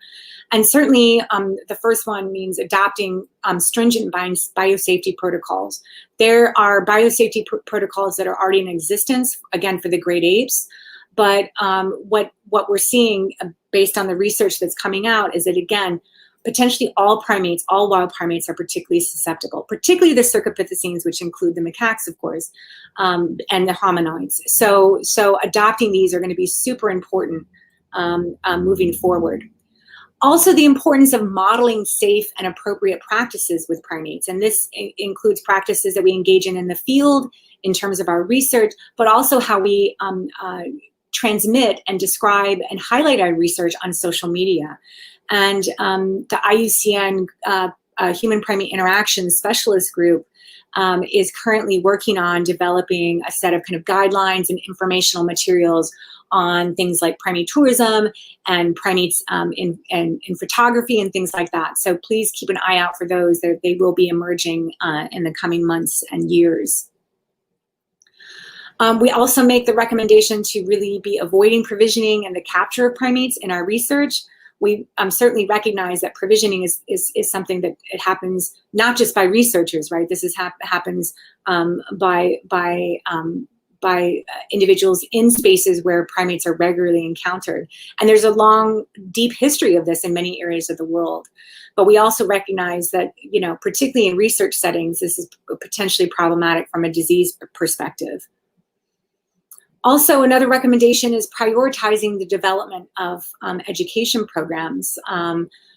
And certainly the first one means adopting stringent biosafety protocols. There are biosafety protocols that are already in existence, again, for the great apes. But what we're seeing based on the research that's coming out is that, again, potentially all primates, all wild primates are particularly susceptible, particularly the cercopithecines, which include the macaques, of course, and the hominoids. So adopting these are going to be super important moving forward. Also, the importance of modeling safe and appropriate practices with primates. And this includes practices that we engage in the field in terms of our research, but also how we transmit and describe and highlight our research on social media. And the IUCN Human Primate Interactions Specialist Group is currently working on developing a set of kind of guidelines and informational materials on things like primate tourism and primates in photography and things like that. So please keep an eye out for those. They will be emerging in the coming months and years. We also make the recommendation to really be avoiding provisioning and the capture of primates in our research. We certainly recognize that provisioning is something that it happens not just by researchers, right? This happens by individuals in spaces where primates are regularly encountered. And there's a long, deep history of this in many areas of the world. But we also recognize that, you know, particularly in research settings, this is potentially problematic from a disease perspective. Also, another recommendation is prioritizing the development of education programs.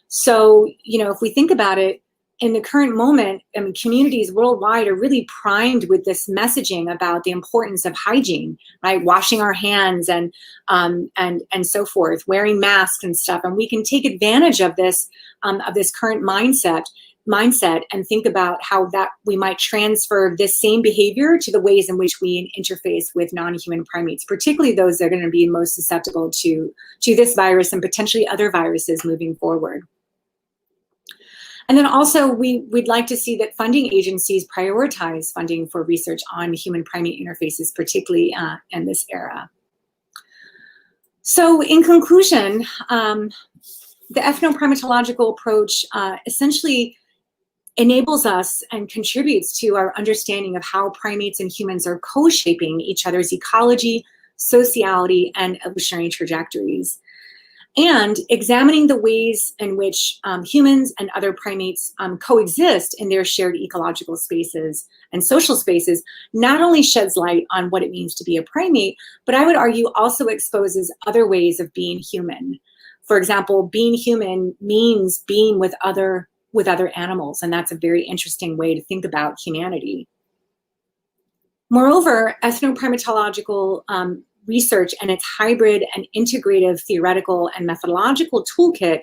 So, you know, if we think about it, in the current moment, I mean, communities worldwide are really primed with this messaging about the importance of hygiene, right? Washing our hands and so forth, wearing masks and stuff. And we can take advantage of this current mindset and think about how that we might transfer this same behavior to the ways in which we interface with non-human primates, particularly those that are going to be most susceptible to this virus and potentially other viruses moving forward. And then also, we'd like to see that funding agencies prioritize funding for research on human-primate interfaces, particularly in this era. So in conclusion, the ethnoprimatological approach essentially enables us and contributes to our understanding of how primates and humans are co-shaping each other's ecology, sociality, and evolutionary trajectories. And examining the ways in which humans and other primates coexist in their shared ecological spaces and social spaces not only sheds light on what it means to be a primate, but I would argue also exposes other ways of being human. For example, being human means being with other animals, and that's a very interesting way to think about humanity. Moreover, ethnoprimatological research and its hybrid and integrative theoretical and methodological toolkit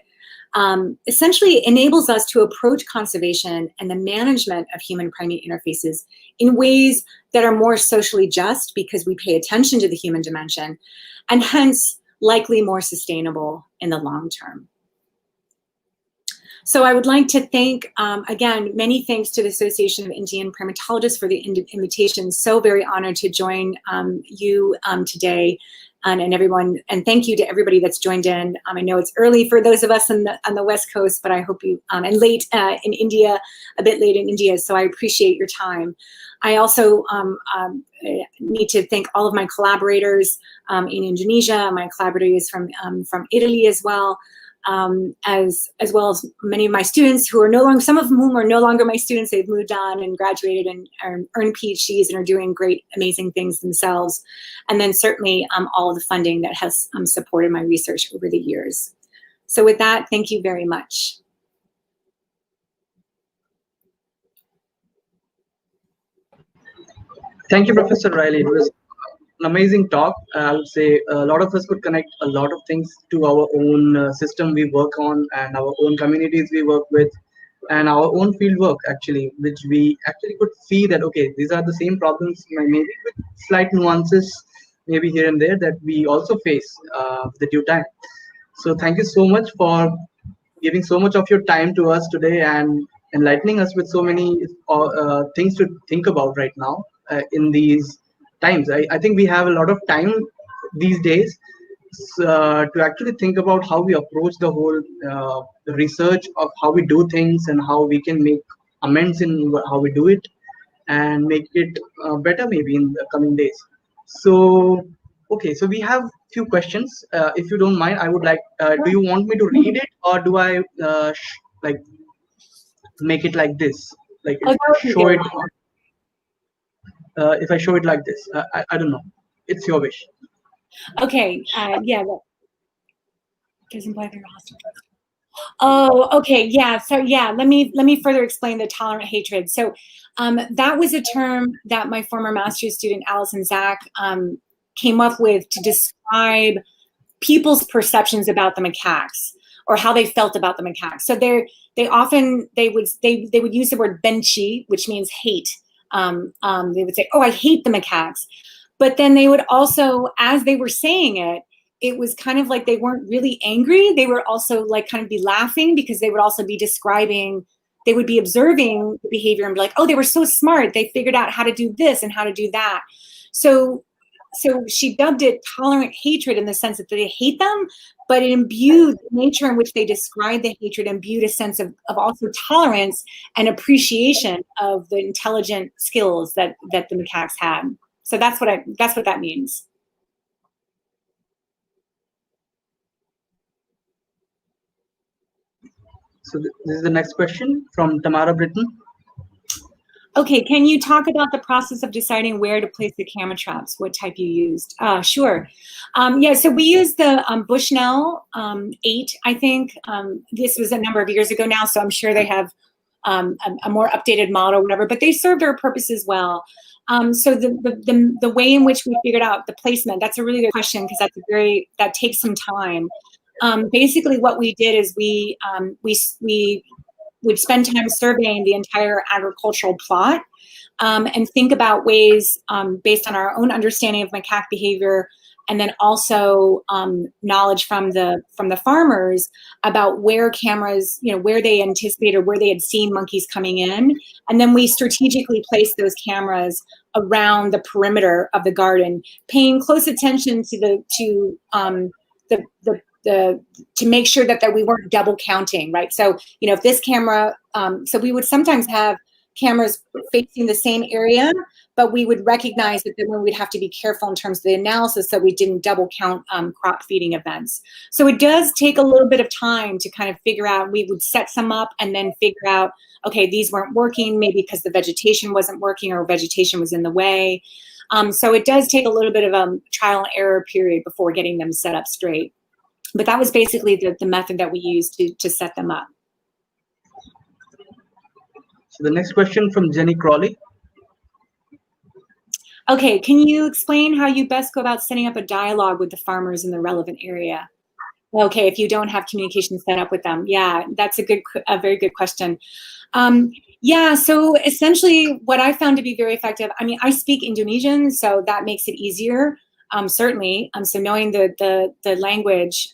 essentially enables us to approach conservation and the management of human-primate interfaces in ways that are more socially just because we pay attention to the human dimension, and hence likely more sustainable in the long term. So I would like to thank, again, many thanks to the Association of Indian Primatologists for the invitation. So very honored to join you today and everyone. And thank you to everybody that's joined in. I know it's early for those of us on the West Coast, but I hope you, and late in India, a bit late in India, so I appreciate your time. I also need to thank all of my collaborators in Indonesia, my collaborators from Italy as well. As well as many of my students who are no longer, some of whom are no longer my students. They've moved on and graduated and earned PhDs and are doing great, amazing things themselves. And then certainly all of the funding that has supported my research over the years. So with that, thank you very much. Thank you, Professor Riley. It was an amazing talk. I would say a lot of us could connect a lot of things to our own system we work on and our own communities we work with and our own field work, actually, which we actually could see that, okay, these are the same problems, maybe with slight nuances, maybe here and there, that we also face with due time. So thank you so much for giving so much of your time to us today and enlightening us with so many things to think about right now in these times. I think we have a lot of time these days to actually think about how we approach the whole research of how we do things and how we can make amends in how we do it and make it better maybe in the coming days. So, okay, so we have few questions. If you don't mind, I would like, do you want me to read it or do I like make it like this? Like show it. If I show it like this, I don't know. It's your wish. Okay. Yeah. Doesn't play very hostile. Oh, okay. Yeah. So yeah, let me further explain the tolerant hatred. So that was a term that my former master's student Allison Zach came up with to describe people's perceptions about the macaques or how they felt about the macaques. So they would use the word benchi, which means hate. They would say, "Oh, I hate the macaques," but then they would also, as they were saying it, it was kind of like they weren't really angry. They were also like kind of be laughing because they would also be describing, they would be observing the behavior and be like, "Oh, they were so smart. They figured out how to do this and how to do that." So she dubbed it tolerant hatred in the sense that they hate them, but it imbued the nature in which they described the hatred, imbued a sense of also tolerance and appreciation of the intelligent skills that the macaques had. So that's what that means. So this is the next question from Tamara Britton. Okay, can you talk about the process of deciding where to place the camera traps? What type you used? Sure. Yeah, so we used the Bushnell 8, I think. This was a number of years ago now, so I'm sure they have a more updated model, whatever, but they served our purposes well. So the way in which we figured out the placement, that's a really good question, because that takes some time. Basically what we did is we would spend time surveying the entire agricultural plot and think about ways based on our own understanding of macaque behavior, and then also knowledge from the farmers about where cameras, where they anticipated or where they had seen monkeys coming in. And then we strategically placed those cameras around the perimeter of the garden, paying close attention to make sure that we weren't double counting, right? So, if this camera, so we would sometimes have cameras facing the same area, but we would recognize that then we'd have to be careful in terms of the analysis so we didn't double count crop feeding events. So it does take a little bit of time to kind of figure out. We would set some up and then figure out, okay, these weren't working, maybe because the vegetation wasn't working or vegetation was in the way. So it does take a little bit of a trial and error period before getting them set up straight. But that was basically the method that we used to set them up. So the next question from Jenny Crawley. Okay, can you explain how you best go about setting up a dialogue with the farmers in the relevant area? Okay, if you don't have communication set up with them. Yeah, that's a very good question. Yeah, so essentially what I found to be very effective, I mean, I speak Indonesian, so that makes it easier. Certainly, so knowing the language,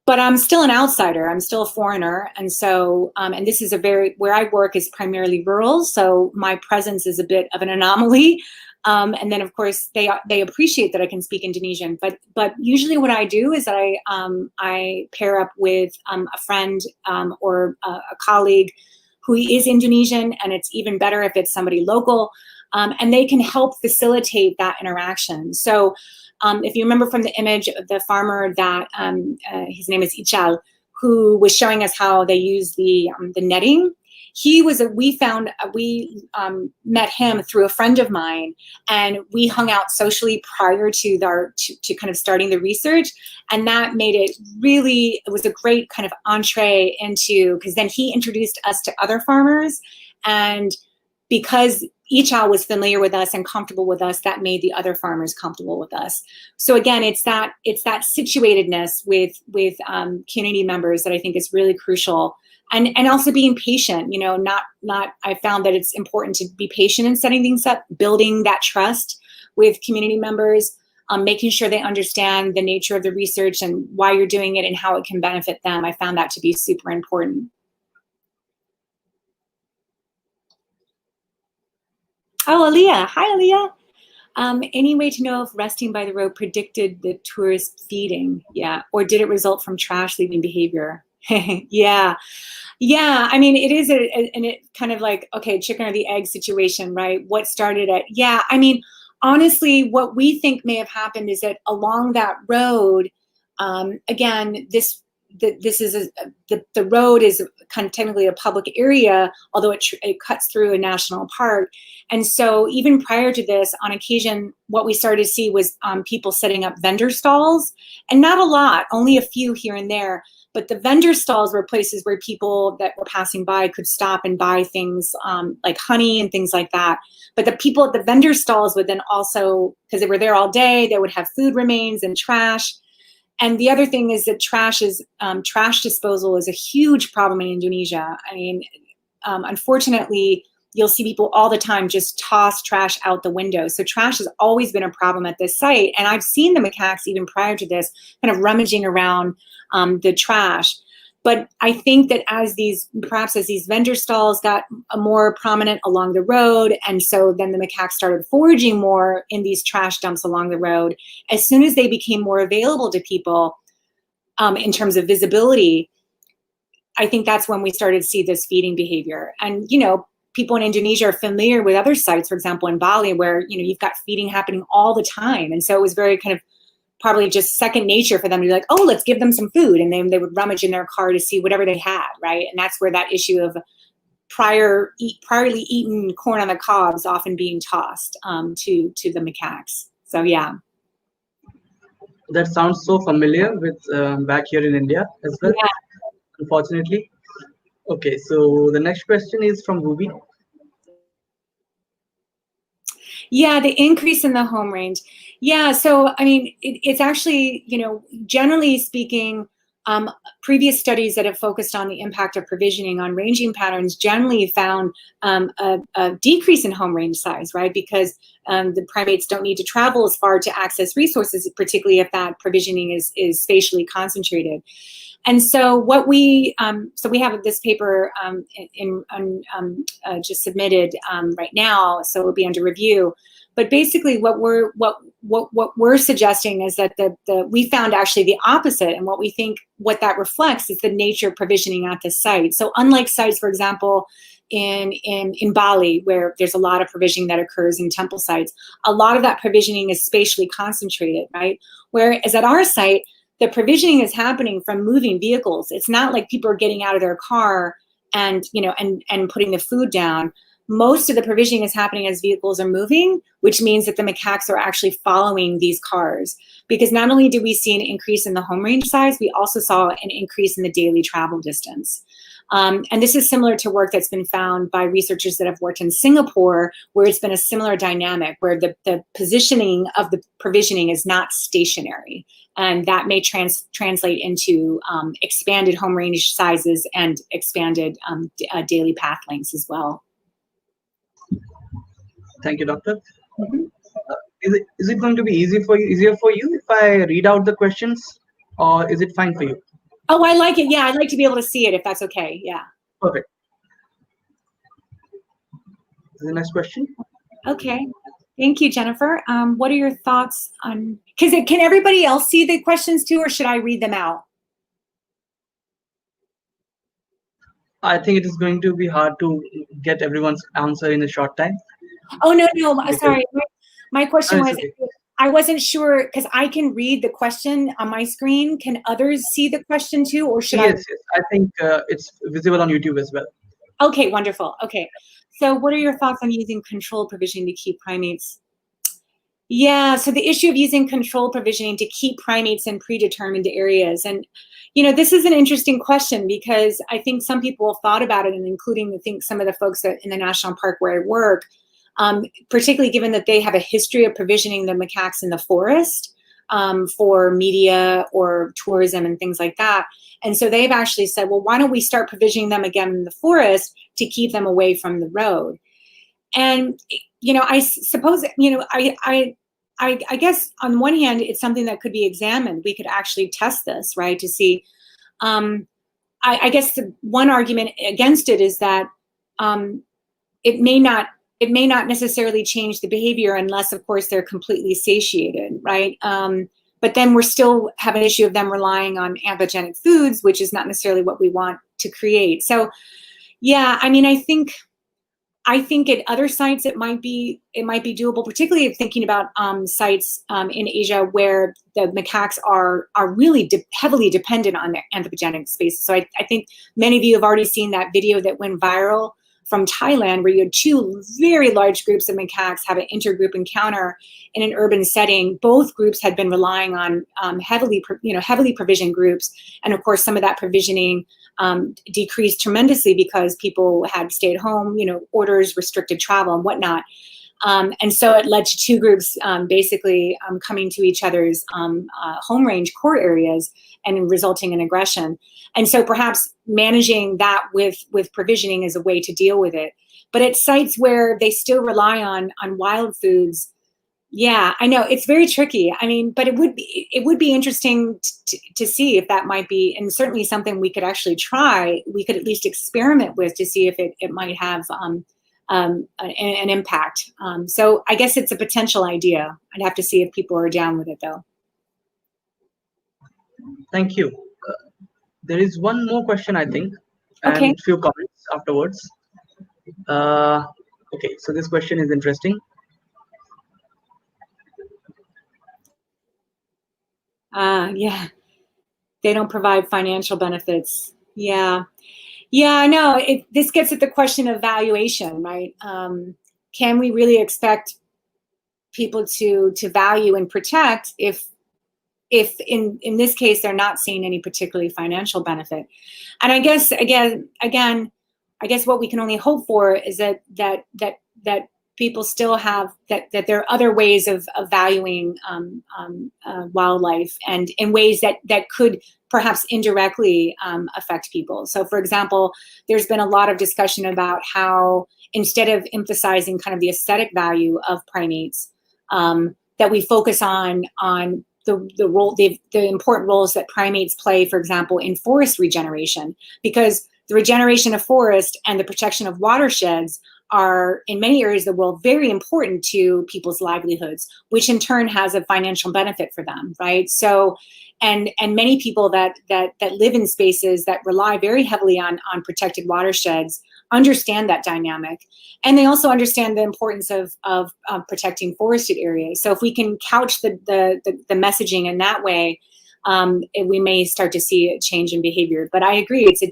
but I'm still an outsider. I'm still a foreigner, and so and this is where I work is primarily rural, so my presence is a bit of an anomaly. And then of course they appreciate that I can speak Indonesian, but usually what I do is that I pair up with a friend or a colleague who is Indonesian, and it's even better if it's somebody local. And they can help facilitate that interaction. So if you remember from the image of the farmer that his name is Ichal, who was showing us how they use the netting, we met him through a friend of mine, and we hung out socially prior to kind of starting the research, and that made it was a great kind of entree into, because then he introduced us to other farmers, and because Ichal was familiar with us and comfortable with us, that made the other farmers comfortable with us. So again, it's that situatedness with community members that I think is really crucial, and also being patient. I found that it's important to be patient in setting things up, building that trust with community members, making sure they understand the nature of the research and why you're doing it and how it can benefit them. I found that to be super important. Oh, Aaliyah. Hi, Aaliyah. Any way to know if resting by the road predicted the tourist feeding? Yeah. Or did it result from trash leaving behavior? Yeah. Yeah. I mean, it is kind of like, okay, chicken or the egg situation, right? What started it? Yeah. I mean, honestly, what we think may have happened is that along that road, again, the road is kind of technically a public area, although it cuts through a national park. And so even prior to this, on occasion, what we started to see was people setting up vendor stalls, and not a lot, only a few here and there. But the vendor stalls were places where people that were passing by could stop and buy things like honey and things like that. But the people at the vendor stalls would then also, because they were there all day, they would have food remains and trash. And the other thing is that trash disposal is a huge problem in Indonesia. I mean, unfortunately, you'll see people all the time just toss trash out the window. So trash has always been a problem at this site. And I've seen the macaques even prior to this kind of rummaging around the trash. But I think that perhaps as these vendor stalls got more prominent along the road, and so then the macaques started foraging more in these trash dumps along the road, as soon as they became more available to people in terms of visibility, I think that's when we started to see this feeding behavior. And, people in Indonesia are familiar with other sites, for example, in Bali, where, you've got feeding happening all the time. And so it was very kind of probably just second nature for them to be like, oh, let's give them some food. And then they would rummage in their car to see whatever they had, right? And that's where that issue of priorly eaten corn on the cobs often being tossed to the macaques. So yeah. That sounds so familiar with back here in India as well, Yeah. unfortunately. Okay, so the next question is from Ruby. Yeah, the increase in the home range. Yeah, so I mean, it's actually, generally speaking, previous studies that have focused on the impact of provisioning on ranging patterns generally found a decrease in home range size, right? Because the primates don't need to travel as far to access resources, particularly if that provisioning is spatially concentrated. And so what we have this paper just submitted right now, so it'll be under review. But basically, what we're suggesting is that we found actually the opposite, and what that reflects is the nature of provisioning at the site. So unlike sites, for example, in Bali, where there's a lot of provisioning that occurs in temple sites, a lot of that provisioning is spatially concentrated, right? Whereas at our site, the provisioning is happening from moving vehicles. It's not like people are getting out of their car and putting the food down. Most of the provisioning is happening as vehicles are moving, which means that the macaques are actually following these cars. Because not only did we see an increase in the home range size, we also saw an increase in the daily travel distance. And this is similar to work that's been found by researchers that have worked in Singapore, where it's been a similar dynamic, where the positioning of the provisioning is not stationary. And that may translate into expanded home range sizes and expanded daily path lengths as well. Thank you, Doctor. Is it going to be easier for you if I read out the questions, or is it fine for you? Oh, I like it. Yeah, I'd like to be able to see it if that's okay. Yeah. Perfect. The next question. Okay. Thank you, Jennifer. What are your thoughts on, can everybody else see the questions too, or should I read them out? I think it is going to be hard to get everyone's answer in a short time. Oh, no, sorry. My question was, okay. I wasn't sure, because I can read the question on my screen. Can others see the question too, or should Yes, I think it's visible on YouTube as well. Okay, wonderful. Okay. So what are your thoughts on using control provisioning to keep primates? Yeah, so the issue of using control provisioning to keep primates in predetermined areas. And, this is an interesting question, because I think some people have thought about it, and including, I think, some of the folks in the national park where I work, particularly given that they have a history of provisioning the macaques in the forest for media or tourism and things like that. And so they've actually said, well, why don't we start provisioning them again in the forest to keep them away from the road? And, I suppose, I guess on one hand, it's something that could be examined. We could actually test this, right, to see. I guess the one argument against it is that it may not necessarily change the behavior unless, of course, they're completely satiated, right? But then we're still have an issue of them relying on anthropogenic foods, which is not necessarily what we want to create. So, yeah, I mean, I think at other sites it might be doable, particularly thinking about sites in Asia where the macaques are really heavily dependent on anthropogenic spaces. So I think many of you have already seen that video that went viral from Thailand, where you had two very large groups of macaques have an intergroup encounter in an urban setting. Both groups had been relying on heavily provisioned groups, and of course some of that provisioning decreased tremendously because people had stayed home, orders, restricted travel and whatnot. And so it led to two groups basically coming to each other's home range core areas and resulting in aggression. And so perhaps managing that with provisioning is a way to deal with it. But at sites where they still rely on wild foods, yeah, I know it's very tricky. I mean, but it would be interesting to see if that might be, and certainly something we could actually try. We could at least experiment with to see if it might have an impact. So I guess it's a potential idea. I'd have to see if people are down with it, though. Thank you. There is one more question, I think, and Okay. a few comments afterwards. Okay, so this question is interesting. Yeah, they don't provide financial benefits. Yeah, I know. This gets at the question of valuation, right? Can we really expect people to value and protect if in this case they're not seeing any particularly financial benefit? And I guess again, I guess what we can only hope for is that people still have that there are other ways of valuing wildlife, and in ways that could perhaps indirectly affect people. So, for example, there's been a lot of discussion about how instead of emphasizing kind of the aesthetic value of primates, that we focus on the role, the important roles that primates play, for example, in forest regeneration, because the regeneration of forest and the protection of watersheds are, in many areas of the world, very important to people's livelihoods, which in turn has a financial benefit for them, right? So, and many people that live in spaces that rely very heavily on protected watersheds understand that dynamic, and they also understand the importance of protecting forested areas. So, if we can couch the messaging in that way, we may start to see a change in behavior. But I agree, it's a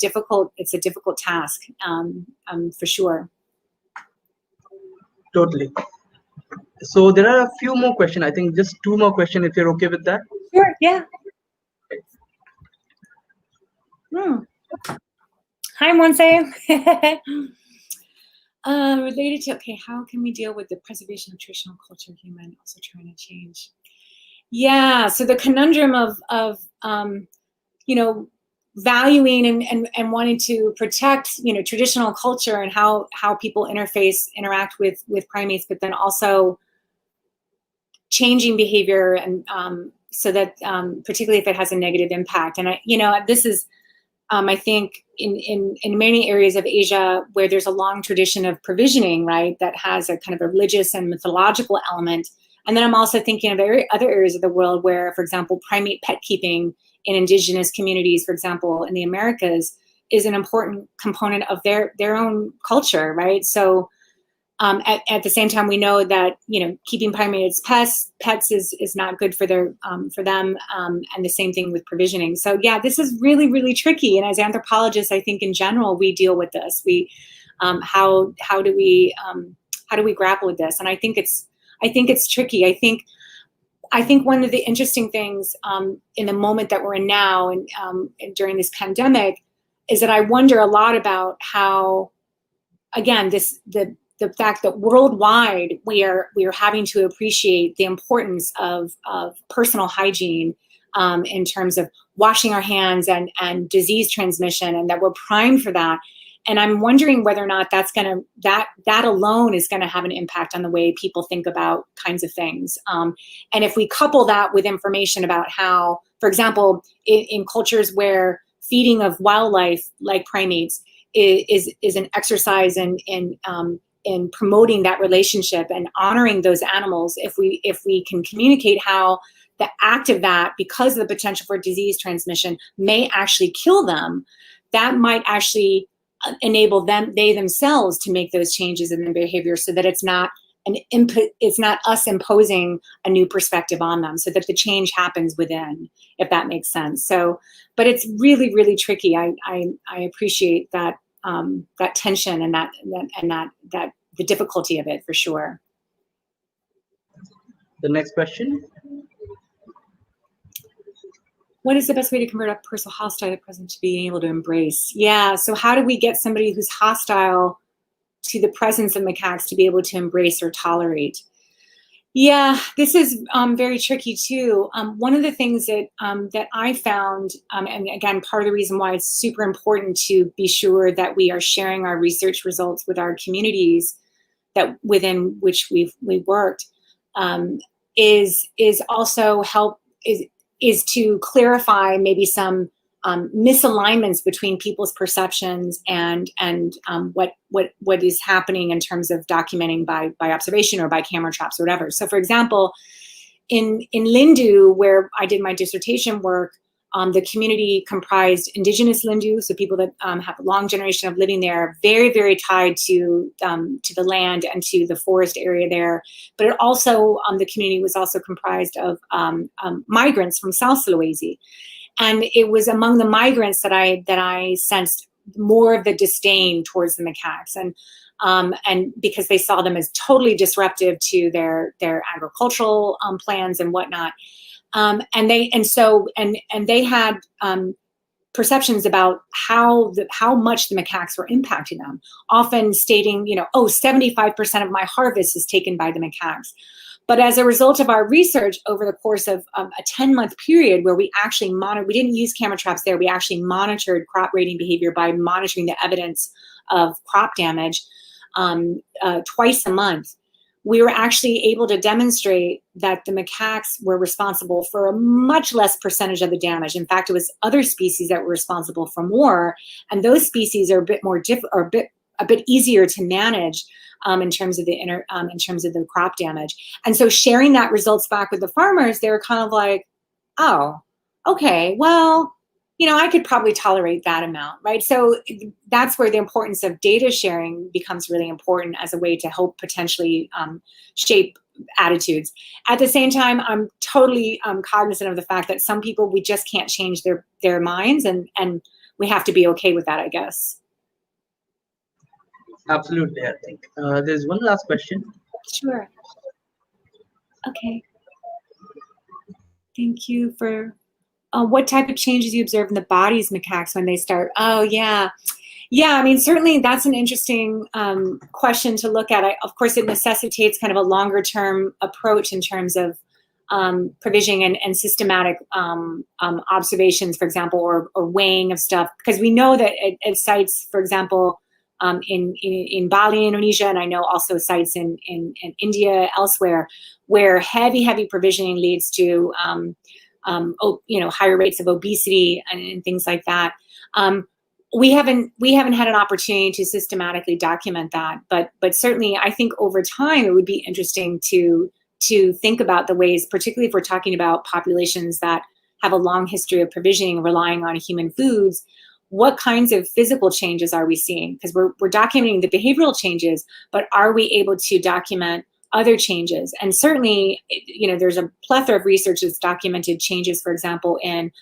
difficult task, for sure. Totally. So there are a few more questions. I think just two more questions, if you're okay with that. Sure. Yeah. Hi, Monse. Related to, okay, how can we deal with the preservation of traditional culture, human also trying to change? Yeah, so the conundrum of you know, valuing and wanting to protect, you know, traditional culture and how people interact with primates, but then also changing behavior, and so that particularly if it has a negative impact. And this is I think in many areas of Asia where there's a long tradition of provisioning, right, that has a kind of a religious and mythological element. And then I'm also thinking of other areas of the world where, for example, primate pet keeping in indigenous communities, for example, in the Americas, is an important component of their own culture, right? So at the same time, we know that, you know, keeping primates pets is not good for them, and the same thing with provisioning. So yeah, this is really, really tricky. And as anthropologists, I think in general we deal with this. How do we grapple with this? And I think it's tricky. I think one of the interesting things in the moment that we're in now, and during this pandemic, is that I wonder a lot about how, again, the fact that worldwide we are having to appreciate the importance of personal hygiene in terms of washing our hands and disease transmission, and that we're primed for that. And I'm wondering whether or not that alone is gonna have an impact on the way people think about kinds of things. And if we couple that with information about how, for example, in cultures where feeding of wildlife like primates is an exercise in promoting that relationship and honoring those animals, if we can communicate how the act of that, because of the potential for disease transmission, may actually kill them, that might actually enable they themselves to make those changes in their behavior, so that it's not it's not us imposing a new perspective on them, so that the change happens within, if that makes sense. So, but it's really, really tricky. I appreciate that that tension and that the difficulty of it, for sure. The next question. What is the best way to convert a person hostile at present to being able to embrace? Yeah, so how do we get somebody who's hostile to the presence of macaques to be able to embrace or tolerate? Yeah, this is very tricky too. One of the things that I found, and again, part of the reason why it's super important to be sure that we are sharing our research results with our communities that within which we've worked, is also is to clarify maybe some misalignments between people's perceptions and what is happening in terms of documenting by observation or by camera traps or whatever. So, for example, in Lindu, where I did my dissertation work, The community comprised indigenous Lindu, so people that have a long generation of living there, very, very tied to the land and to the forest area there. But it also, the community was also comprised of migrants from South Sulawesi. And it was among the migrants that I sensed more of the disdain towards the macaques, and because they saw them as totally disruptive to their agricultural plans and whatnot. And they had perceptions about how much the macaques were impacting them, often stating, 75% of my harvest is taken by the macaques. But as a result of our research over the course of a 10-month period where we actually we didn't use camera traps there, we actually monitored crop raiding behavior by monitoring the evidence of crop damage twice a month. We were actually able to demonstrate that the macaques were responsible for a much less percentage of the damage. In fact, it was other species that were responsible for more, and those species are a bit more a bit easier to manage in terms of the crop damage. And so sharing that results back with the farmers, they were kind of like, oh, okay, well, I could probably tolerate that amount, right? So that's where the importance of data sharing becomes really important as a way to help potentially shape attitudes. At the same time, I'm totally cognizant of the fact that some people, we just can't change their minds, and we have to be okay with that, I guess. Absolutely, I think. There's one last question. Sure. Okay. Thank you for... what type of changes you observe in the bodies of macaques when they start? Oh, yeah. Yeah, I mean, certainly that's an interesting question to look at. Of course, it necessitates kind of a longer term approach in terms of provisioning and systematic observations, for example, or weighing of stuff. Because we know that at sites, for example, in Bali, Indonesia, and I know also sites in India, elsewhere, where heavy provisioning leads to higher rates of obesity and things like that. We haven't had an opportunity to systematically document that, but certainly I think over time it would be interesting to think about the ways, particularly if we're talking about populations that have a long history of provisioning, relying on human foods. What kinds of physical changes are we seeing? Because we're documenting the behavioral changes, but are we able to document other changes? And certainly, there's a plethora of research that's documented changes, for example, in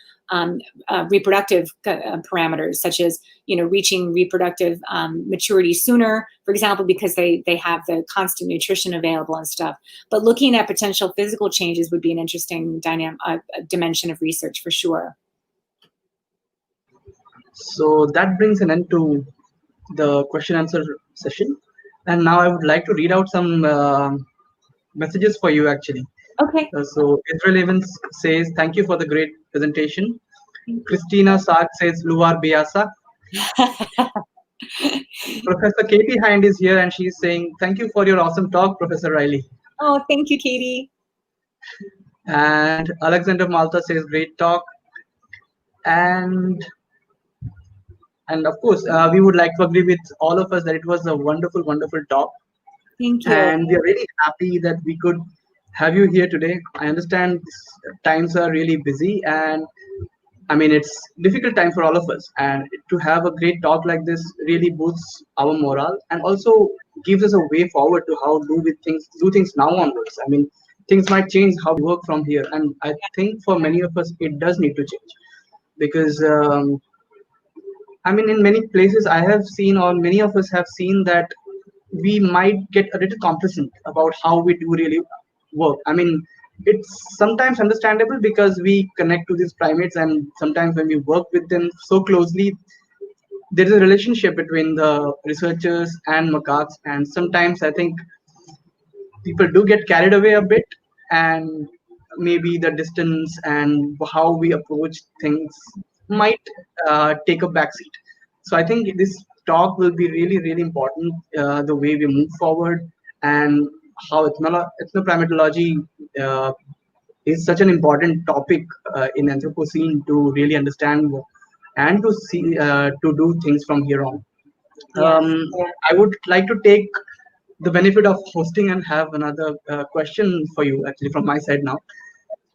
reproductive parameters, such as, reaching reproductive maturity sooner, for example, because they have the constant nutrition available and stuff. But looking at potential physical changes would be an interesting dimension of research for sure. So that brings an end to the question answer session. And now I would like to read out some messages for you, actually. Okay. So Israel Evans says, thank you for the great presentation. Christina Sark says, Luar Biasa. Professor Katie Hind is here and she's saying, thank you for your awesome talk, Professor Riley. Oh, thank you, Katie. And Alexander Malta says, great talk. And of course, we would like to agree with all of us that it was a wonderful, wonderful talk. Thank you. And we are really happy that we could have you here today. I understand times are really busy, and I mean, it's difficult time for all of us. And to have a great talk like this really boosts our morale and also gives us a way forward to how do things now onwards. I mean, things might change how we work from here. And I think for many of us, it does need to change because I mean, in many places I have seen, or many of us have seen, that we might get a little complacent about how we do really work. I mean, it's sometimes understandable because we connect to these primates, and sometimes when we work with them so closely, there is a relationship between the researchers and macaques, and sometimes I think people do get carried away a bit, and maybe the distance and how we approach things might take a backseat. So I think this talk will be really, really important, the way we move forward, and how ethnoprimatology is such an important topic in Anthropocene to really understand and to see to do things from here on. I would like to take the benefit of hosting and have another question for you, actually, from my side now.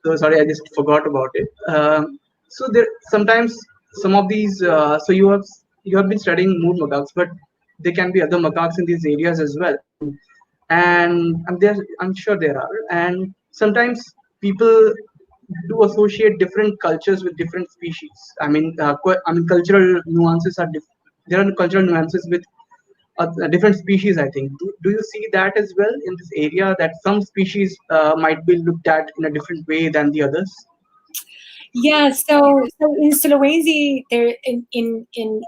So sorry, I just forgot about it. So there sometimes some of these. So you have been studying moor macaques, but there can be other macaques in these areas as well, and there I'm sure there are, and sometimes people do associate different cultures with different species. I mean, cultural nuances are there are cultural nuances with different species. I think. Do you see that as well in this area, that some species might be looked at in a different way than the others? Yeah, so in Sulawesi, there in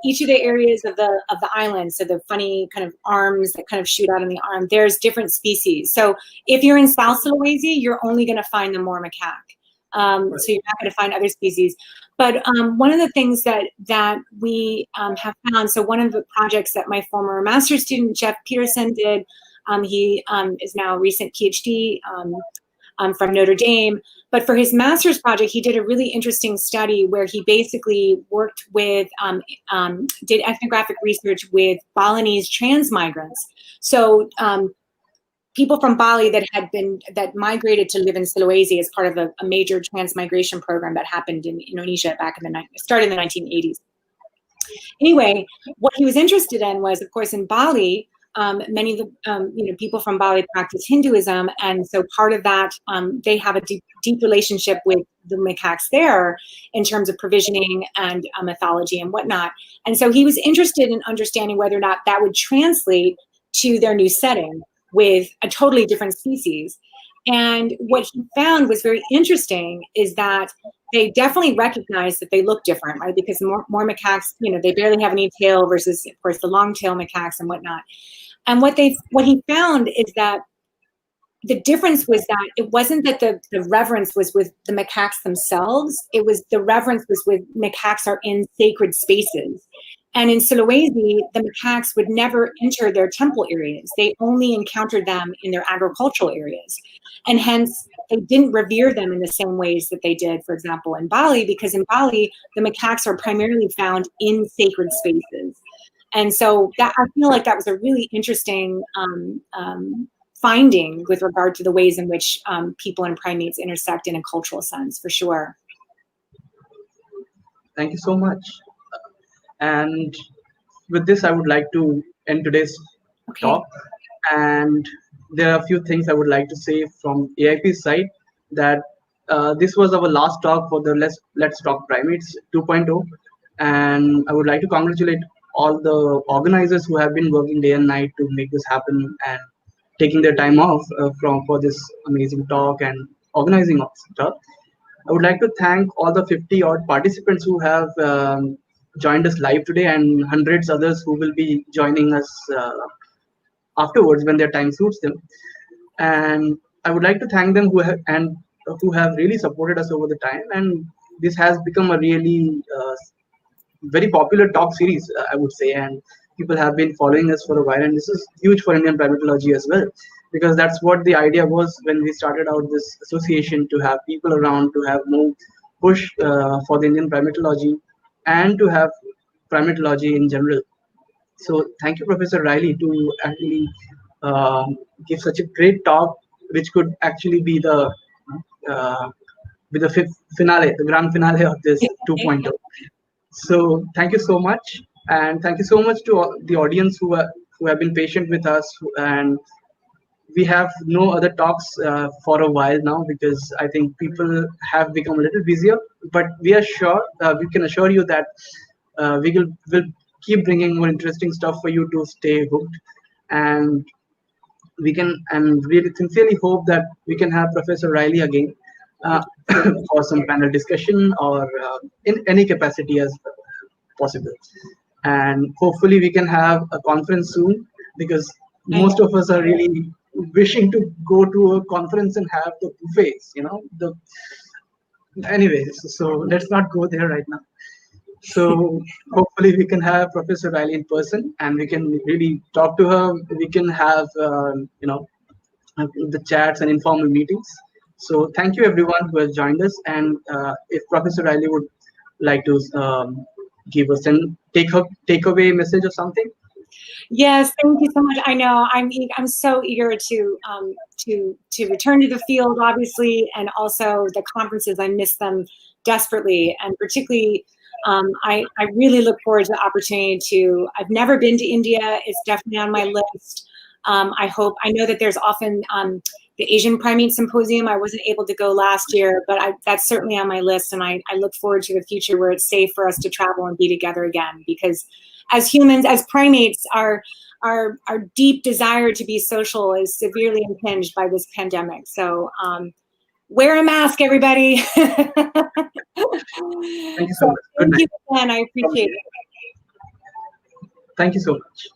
each of the areas of the island, so the funny kind of arms that kind of shoot out in the arm, there's different species. So if you're in South Sulawesi, you're only going to find the moor macaque. So you're not going to find other species. But one of the things that we have found, so one of the projects that my former master's student Jeff Peterson did, he is now a recent PhD from Notre Dame. But for his master's project, he did a really interesting study where he basically worked with, did ethnographic research with Balinese transmigrants. So people from Bali that migrated to live in Sulawesi as part of a major transmigration program that happened in Indonesia back in started in the 1980s. Anyway, what he was interested in was, of course, in Bali, many of the people from Bali practice Hinduism, and so part of that, they have a deep relationship with the macaques there in terms of provisioning and mythology and whatnot. And so he was interested in understanding whether or not that would translate to their new setting with a totally different species. And what he found was very interesting is that they definitely recognize that they look different, right? Because more macaques, they barely have any tail versus, of course, the long tail macaques and whatnot. And what he found is that the difference was that it wasn't that the reverence was with the macaques themselves. It was the reverence was with macaques are in sacred spaces. And in Sulawesi, the macaques would never enter their temple areas. They only encountered them in their agricultural areas. And hence, they didn't revere them in the same ways that they did, for example, in Bali, because in Bali, the macaques are primarily found in sacred spaces. And so that, I feel like that was a really interesting finding with regard to the ways in which people and primates intersect in a cultural sense, for sure. Thank you so much. And with this, I would like to end today's talk. And there are a few things I would like to say from AIP's side, that this was our last talk for the Let's Talk Primates 2.0. And I would like to congratulate all the organizers who have been working day and night to make this happen and taking their time off for this amazing talk and organizing of stuff. I would like to thank all the 50 odd participants who have joined us live today, and hundreds others who will be joining us afterwards when their time suits them. And I would like to thank them who have really supported us over the time. And this has become a really very popular talk series, I would say, and people have been following us for a while. And this is huge for Indian primatology as well, because that's what the idea was when we started out this association, to have people around, to have more push for the Indian primatology and to have primatology in general. So thank you, Professor Riley, to actually give such a great talk, which could actually be the finale, the grand finale of this 2.0. So thank you so much, and thank you so much to the audience who have been patient with us. And we have no other talks for a while now, because I think people have become a little busier. But we are sure, we can assure you that we will keep bringing more interesting stuff for you to stay hooked. And we can, and really sincerely hope that we can have Professor Riley again for some panel discussion, or in any capacity as possible. And hopefully we can have a conference soon, because most of us are really wishing to go to a conference and have the buffets, anyways, so let's not go there right now. So hopefully we can have Professor Riley in person, and we can really talk to her. We can have the chats and informal meetings. So thank you everyone who has joined us. And if Professor Riley would like to give us an takeaway message or something. Yes, thank you so much. I know I'm so eager to return to the field, obviously, and also the conferences. I miss them desperately, and particularly I really look forward to the opportunity to, I've never been to India, it's definitely on my list. I know that there's often the Asian Primate Symposium. I wasn't able to go last year, but that's certainly on my list, and I look forward to the future where it's safe for us to travel and be together again, because as humans, as primates, our deep desire to be social is severely impinged by this pandemic. So wear a mask, everybody. Thank you so much. Good night. Thank you again. I appreciate it. Thank you so much.